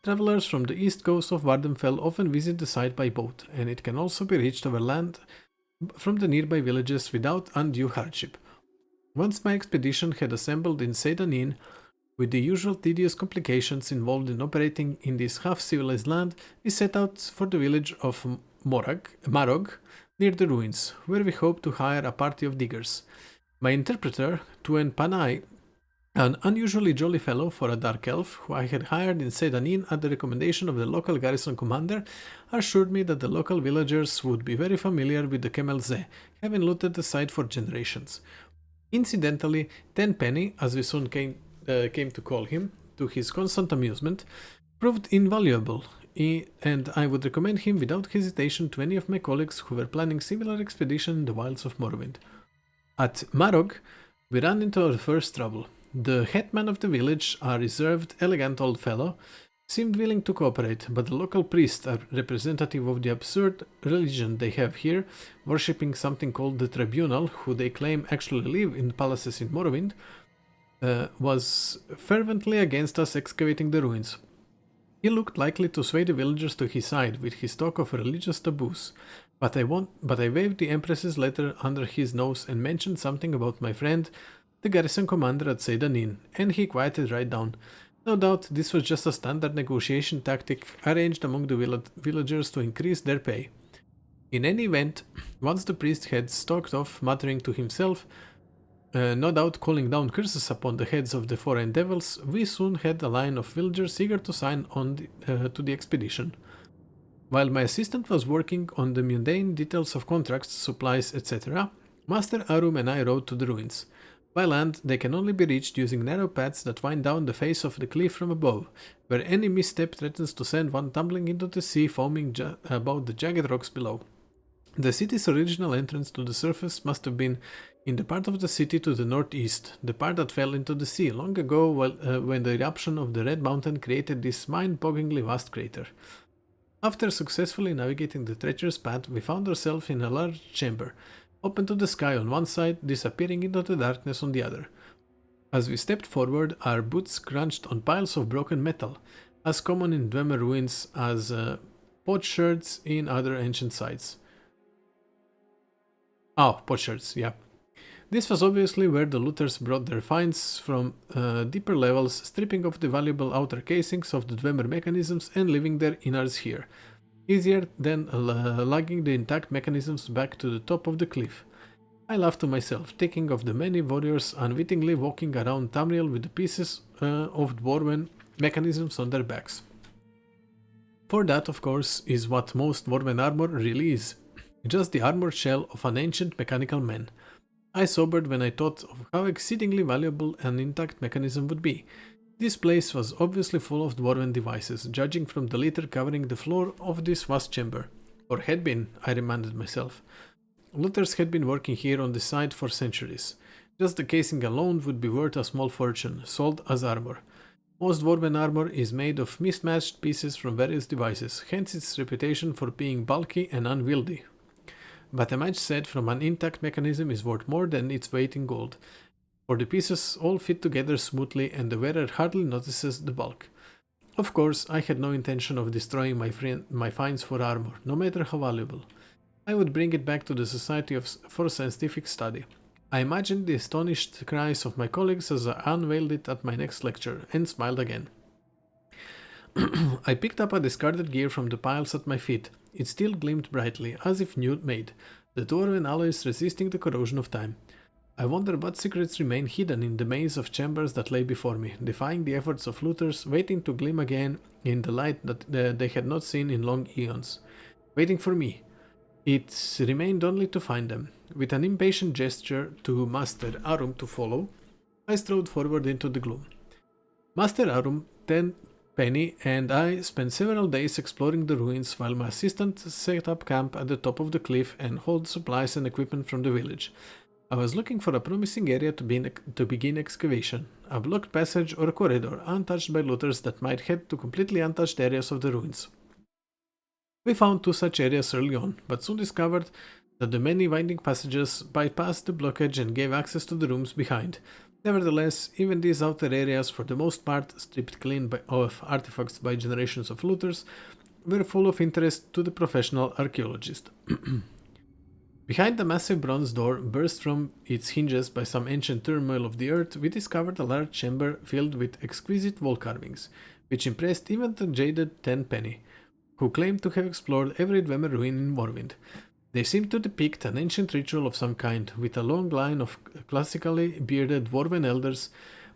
Travelers from the east coast of Vardenfell often visit the site by boat, and it can also be reached over land from the nearby villages without undue hardship. Once my expedition had assembled in Sedanin, with the usual tedious complications involved in operating in this half-civilized land, we set out for the village of Marog, near the ruins, where we hoped to hire a party of diggers. My interpreter, Tuen Panai, an unusually jolly fellow for a dark elf who I had hired in Sedanin at the recommendation of the local garrison commander, assured me that the local villagers would be very familiar with the Kemelze, having looted the site for generations. Incidentally, Tenpenny, as we soon came to call him, to his constant amusement, proved invaluable, and I would recommend him without hesitation to any of my colleagues who were planning similar expedition in the wilds of Morrowind. At Marog, we ran into our first trouble. The headman of the village, a reserved, elegant old fellow, seemed willing to cooperate, but the local priest, a representative of the absurd religion they have here, worshipping something called the Tribunal, who they claim actually live in palaces in Morrowind, was fervently against us excavating the ruins. He looked likely to sway the villagers to his side with his talk of religious taboos, but I waved the Empress's letter under his nose and mentioned something about my friend, the garrison commander at Sedanin, and he quieted right down. No doubt this was just a standard negotiation tactic arranged among the villagers to increase their pay. In any event, once the priest had stalked off, muttering to himself, no doubt calling down curses upon the heads of the foreign devils, we soon had a line of villagers eager to sign on to the expedition. While my assistant was working on the mundane details of contracts, supplies, etc., Master Arum and I rode to the ruins. By land, they can only be reached using narrow paths that wind down the face of the cliff from above, where any misstep threatens to send one tumbling into the sea foaming about the jagged rocks below. The city's original entrance to the surface must have been in the part of the city to the northeast, the part that fell into the sea long ago when the eruption of the Red Mountain created this mind-bogglingly vast crater. After successfully navigating the treacherous path, we found ourselves in a large chamber, open to the sky on one side, disappearing into the darkness on the other. As we stepped forward, our boots crunched on piles of broken metal, as common in Dwemer ruins as potsherds in other ancient sites. Potsherds, yeah. This was obviously where the looters brought their finds from deeper levels, stripping off the valuable outer casings of the Dwemer mechanisms and leaving their innards here. Easier than lugging the intact mechanisms back to the top of the cliff. I laughed to myself, thinking of the many warriors unwittingly walking around Tamriel with the pieces of Dwarven mechanisms on their backs. For that, of course, is what most Dwarven armor really is. Just the armored shell of an ancient mechanical man. I sobered when I thought of how exceedingly valuable an intact mechanism would be. This place was obviously full of Dwarven devices, judging from the litter covering the floor of this vast chamber. Or had been, I reminded myself. Looters had been working here on the site for centuries. Just the casing alone would be worth a small fortune, sold as armor. Most Dwarven armor is made of mismatched pieces from various devices, hence its reputation for being bulky and unwieldy. But a match set from an intact mechanism is worth more than its weight in gold, for the pieces all fit together smoothly and the wearer hardly notices the bulk. Of course, I had no intention of destroying my finds for armor, no matter how valuable. I would bring it back to the Society for Scientific Study. I imagined the astonished cries of my colleagues as I unveiled it at my next lecture, and smiled again. I picked up a discarded gear from the piles at my feet. It still gleamed brightly, as if new made, the Dwarven alloys resisting the corrosion of time. I wonder what secrets remain hidden in the maze of chambers that lay before me, defying the efforts of looters, waiting to gleam again in the light that they had not seen in long eons. Waiting for me. It remained only to find them. With an impatient gesture to Master Arum to follow, I strode forward into the gloom. Master Arum, Tenpenny, and I spent several days exploring the ruins while my assistant set up camp at the top of the cliff and hauled supplies and equipment from the village. I was looking for a promising area to begin excavation, a blocked passage or a corridor untouched by looters that might head to completely untouched areas of the ruins. We found 2 such areas early on, but soon discovered that the many winding passages bypassed the blockage and gave access to the rooms behind. Nevertheless, even these outer areas, for the most part stripped clean of artifacts by generations of looters, were full of interest to the professional archaeologist. Behind the massive bronze door, burst from its hinges by some ancient turmoil of the earth, we discovered a large chamber filled with exquisite wall carvings, which impressed even the jaded Tenpenny, who claimed to have explored every Dwemer ruin in Morrowind. They seemed to depict an ancient ritual of some kind, with a long line of classically bearded dwarven elders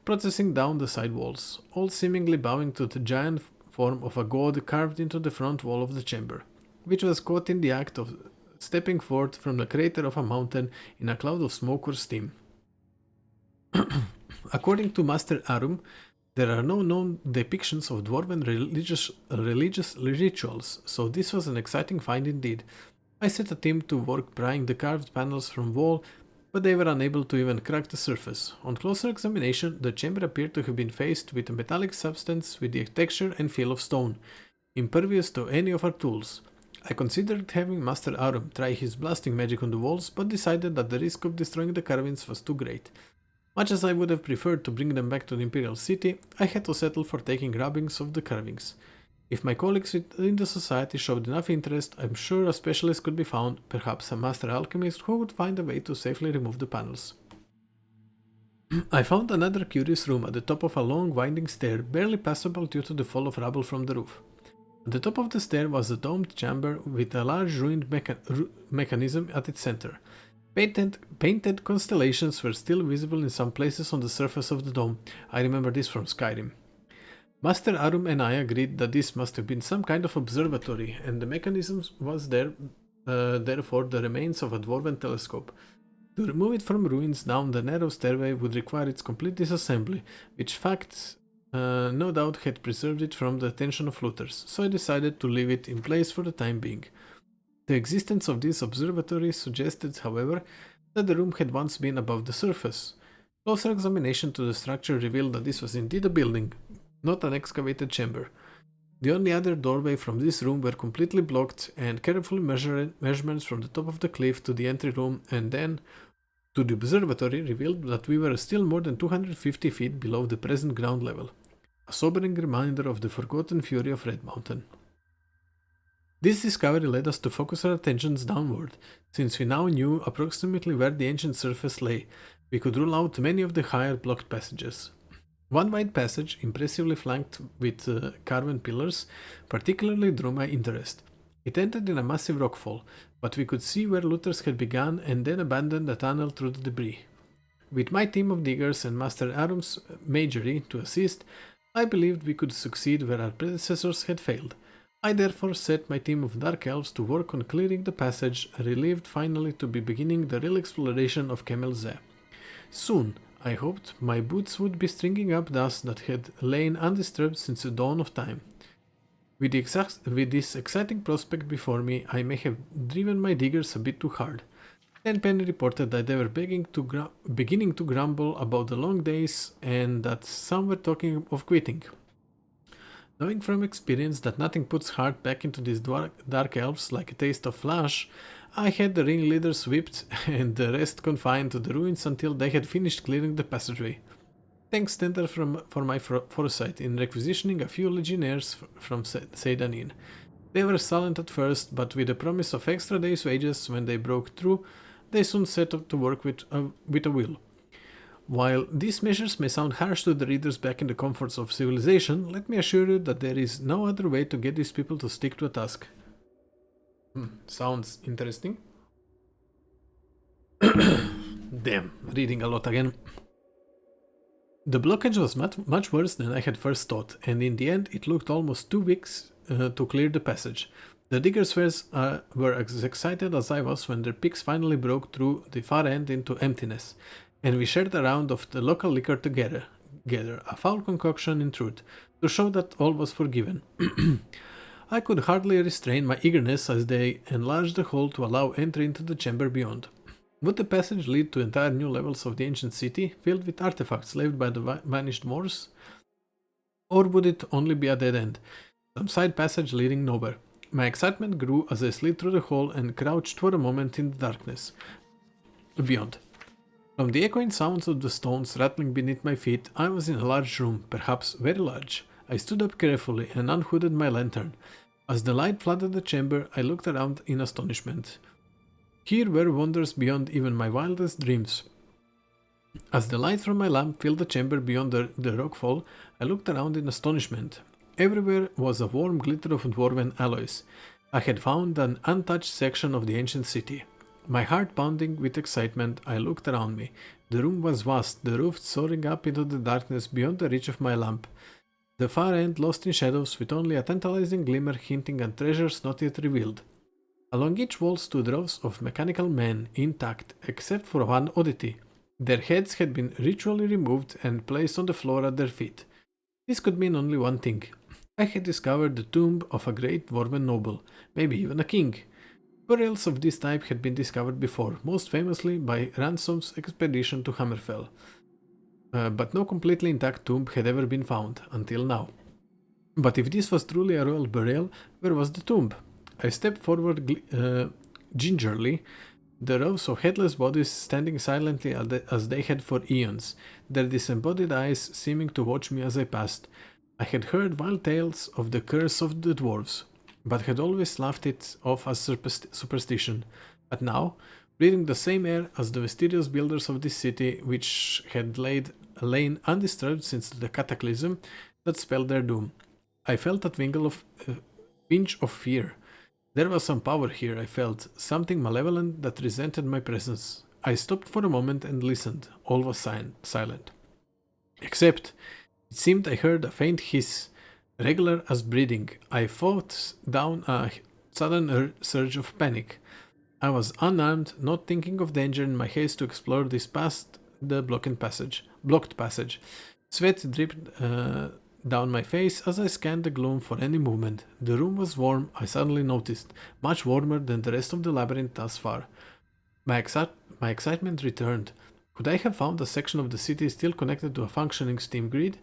processing down the side walls, all seemingly bowing to the giant form of a god carved into the front wall of the chamber, which was caught in the act of stepping forth from the crater of a mountain in a cloud of smoke or steam. According to Master Arum, there are no known depictions of dwarven religious rituals, so this was an exciting find indeed. I set a team to work prying the carved panels from wall, but they were unable to even crack the surface. On closer examination, the chamber appeared to have been faced with a metallic substance with the texture and feel of stone, impervious to any of our tools. I considered having Master Arum try his blasting magic on the walls, but decided that the risk of destroying the carvings was too great. Much as I would have preferred to bring them back to the Imperial City, I had to settle for taking rubbings of the carvings. If my colleagues within the society showed enough interest, I'm sure a specialist could be found, perhaps a master alchemist who would find a way to safely remove the panels. I found another curious room at the top of a long winding stair, barely passable due to the fall of rubble from the roof. At the top of the stair was a domed chamber with a large ruined mechanism at its center. Painted constellations were still visible in some places on the surface of the dome. I remember this from Skyrim. Master Arum and I agreed that this must have been some kind of observatory, and the mechanism was therefore the remains of a dwarven telescope. To remove it from ruins down the narrow stairway would require its complete disassembly, which fact no doubt had preserved it from the attention of looters, so I decided to leave it in place for the time being. The existence of this observatory suggested, however, that the room had once been above the surface. Closer examination to the structure revealed that this was indeed a building, not an excavated chamber. The only other doorway from this room were completely blocked, and careful measurements from the top of the cliff to the entry room and then to the observatory revealed that we were still more than 250 feet below the present ground level, a sobering reminder of the forgotten fury of Red Mountain. This discovery led us to focus our attentions downward. Since we now knew approximately where the ancient surface lay, we could rule out many of the higher blocked passages. One wide passage, impressively flanked with carven pillars, particularly drew my interest. It ended in a massive rockfall, but we could see where looters had begun and then abandoned the tunnel through the debris. With my team of diggers and Master Arum's magery to assist, I believed we could succeed where our predecessors had failed. I therefore set my team of Dark Elves to work on clearing the passage, relieved finally to be beginning the real exploration of Kemel Ze. Soon, I hoped, my boots would be stringing up dust that had lain undisturbed since the dawn of time. With this exciting prospect before me, I may have driven my diggers a bit too hard. Tenpenny reported that they were beginning to grumble about the long days and that some were talking of quitting. Knowing from experience that nothing puts heart back into these dark elves like a taste of flesh, I had the ringleaders whipped and the rest confined to the ruins until they had finished clearing the passageway. Thanks Tender for my foresight in requisitioning a few legionnaires from Seydanin. They were silent at first, but with the promise of extra days' wages when they broke through, they soon set up to work with a will. While these measures may sound harsh to the readers back in the comforts of civilization, let me assure you that there is no other way to get these people to stick to a task. Sounds interesting. Damn, reading a lot again. The blockage was much worse than I had first thought, and in the end it looked almost 2 weeks to clear the passage. The diggers were as excited as I was when their picks finally broke through the far end into emptiness, and we shared a round of the local liquor together, a foul concoction in truth, to show that all was forgiven. I could hardly restrain my eagerness as they enlarged the hole to allow entry into the chamber beyond. Would the passage lead to entire new levels of the ancient city, filled with artifacts left by the vanished Moors? Or would it only be a dead end, some side passage leading nowhere? My excitement grew as I slid through the hole and crouched for a moment in the darkness beyond. From the echoing sounds of the stones rattling beneath my feet, I was in a large room, perhaps very large. I stood up carefully and unhooded my lantern. As the light flooded the chamber, I looked around in astonishment. Here were wonders beyond even my wildest dreams. As the light from my lamp filled the chamber beyond the rockfall, I looked around in astonishment. Everywhere was a warm glitter of dwarven alloys. I had found an untouched section of the ancient city. My heart pounding with excitement, I looked around me. The room was vast, the roof soaring up into the darkness beyond the reach of my lamp. The far end lost in shadows, with only a tantalizing glimmer hinting at treasures not yet revealed. Along each wall stood rows of mechanical men, intact, except for one oddity. Their heads had been ritually removed and placed on the floor at their feet. This could mean only one thing. I had discovered the tomb of a great dwarven noble, maybe even a king. Burials of this type had been discovered before, most famously by Ransom's expedition to Hammerfell. But no completely intact tomb had ever been found, until now. But if this was truly a royal burial, where was the tomb? I stepped forward gingerly, the rows of headless bodies standing silently as they had for eons, their disembodied eyes seeming to watch me as I passed. I had heard wild tales of the curse of the dwarves, but had always laughed it off as superstition. But now, breathing the same air as the mysterious builders of this city, which had lain undisturbed since the cataclysm that spelled their doom, I felt a twinge of fear. There was some power here, I felt, something malevolent that resented my presence. I stopped for a moment and listened. All was silent. Except, it seemed I heard a faint hiss, regular as breathing. I fought down a sudden surge of panic. I was unarmed, not thinking of danger in my haste to explore this past the blocked passage. Sweat dripped down my face as I scanned the gloom for any movement. The room was warm, I suddenly noticed, much warmer than the rest of the labyrinth thus far. My excitement returned. Could I have found a section of the city still connected to a functioning steam grid?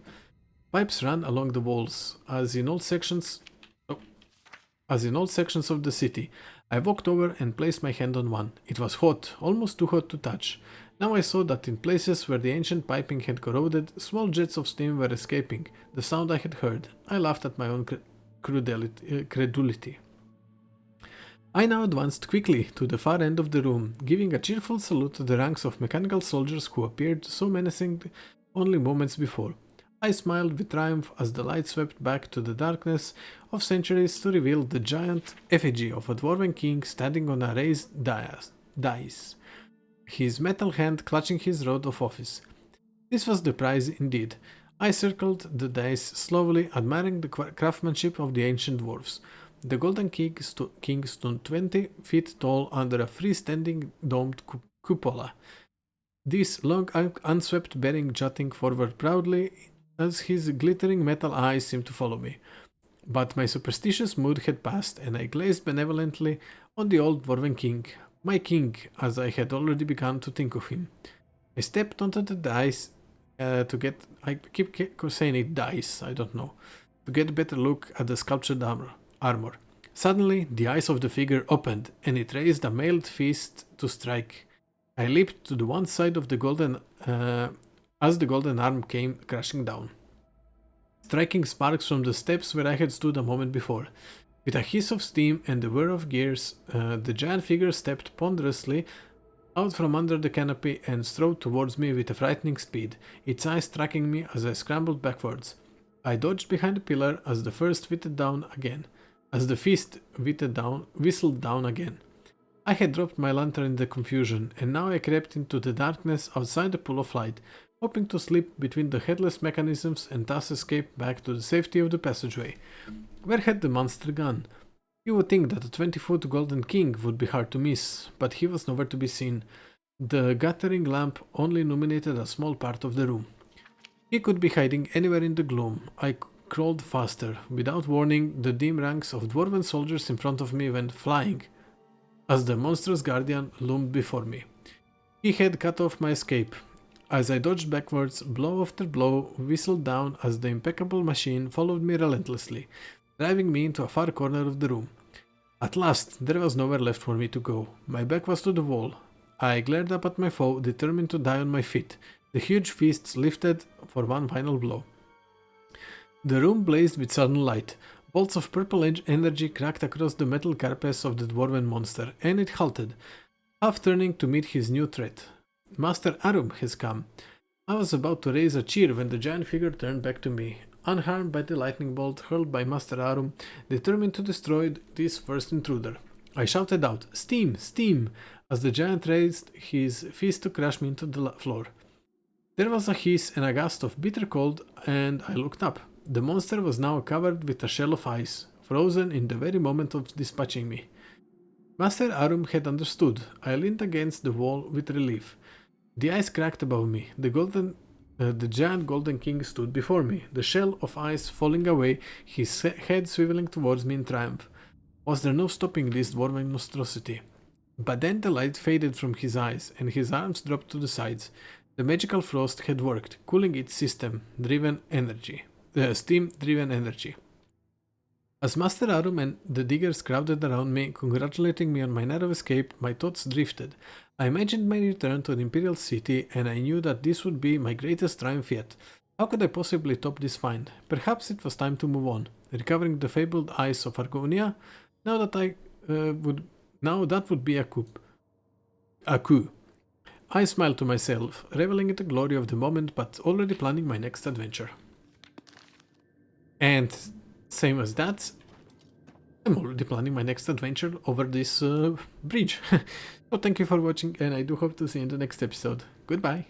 Pipes ran along the walls, as in all sections of the city. I walked over and placed my hand on one. It was hot, almost too hot to touch. Now I saw that in places where the ancient piping had corroded, small jets of steam were escaping, the sound I had heard. I laughed at my own credulity. I now advanced quickly to the far end of the room, giving a cheerful salute to the ranks of mechanical soldiers who appeared so menacing only moments before. I smiled with triumph as the light swept back to the darkness of centuries to reveal the giant effigy of a dwarven king standing on a raised dais, his metal hand clutching his rod of office. This was the prize indeed. I circled the dais slowly, admiring the craftsmanship of the ancient dwarves. The golden king stood 20 feet tall under a freestanding domed cupola, this long unswept bearing jutting forward proudly as his glittering metal eyes seemed to follow me. But my superstitious mood had passed, and I gazed benevolently on the old dwarven king, my king, as I had already begun to think of him. I stepped onto the dais I keep saying it dice, I don't know, to get a better look at the sculptured armor. Suddenly, the eyes of the figure opened, and it raised a mailed fist to strike. I leaped to the one side of the golden as the golden arm came crashing down, striking sparks from the steps where I had stood a moment before. With a hiss of steam and the whir of gears, the giant figure stepped ponderously out from under the canopy and strode towards me with a frightening speed, its eyes tracking me as I scrambled backwards. I dodged behind a pillar as the fist whistled down again. I had dropped my lantern in the confusion, and now I crept into the darkness outside the pool of light, hoping to slip between the headless mechanisms and thus escape back to the safety of the passageway. Where had the monster gone? You would think that a 20-foot golden king would be hard to miss, but he was nowhere to be seen. The guttering lamp only illuminated a small part of the room. He could be hiding anywhere in the gloom. I crawled faster. Without warning, the dim ranks of dwarven soldiers in front of me went flying, as the monstrous guardian loomed before me. He had cut off my escape. As I dodged backwards, blow after blow whistled down as the impeccable machine followed me relentlessly, driving me into a far corner of the room. At last, there was nowhere left for me to go. My back was to the wall. I glared up at my foe, determined to die on my feet, the huge fists lifted for one final blow. The room blazed with sudden light. Bolts of purple energy cracked across the metal carapace of the dwarven monster, and it halted, half turning to meet his new threat. Master Arum has come. I was about to raise a cheer when the giant figure turned back to me, unharmed by the lightning bolt hurled by Master Arum, determined to destroy this first intruder. I shouted out, "Steam! Steam!" as the giant raised his fist to crash me into the floor. There was a hiss and a gust of bitter cold, and I looked up. The monster was now covered with a shell of ice, frozen in the very moment of dispatching me. Master Arum had understood. I leaned against the wall with relief. The ice cracked above me. The giant golden king stood before me, the shell of ice falling away, his head swiveling towards me in triumph. Was there no stopping this dwarven monstrosity? But then the light faded from his eyes, and his arms dropped to the sides. The magical frost had worked, cooling its steam-driven energy. As Master Arum and the diggers crowded around me, congratulating me on my narrow escape, my thoughts drifted. I imagined my return to the Imperial City, and I knew that this would be my greatest triumph yet. How could I possibly top this find? Perhaps it was time to move on, recovering the fabled ice of Argonia. Now that would be a coup. I smiled to myself, reveling in the glory of the moment, but already planning my next adventure. And same as that, I'm already planning my next adventure over this bridge. So thank you for watching, and I do hope to see you in the next episode. Goodbye!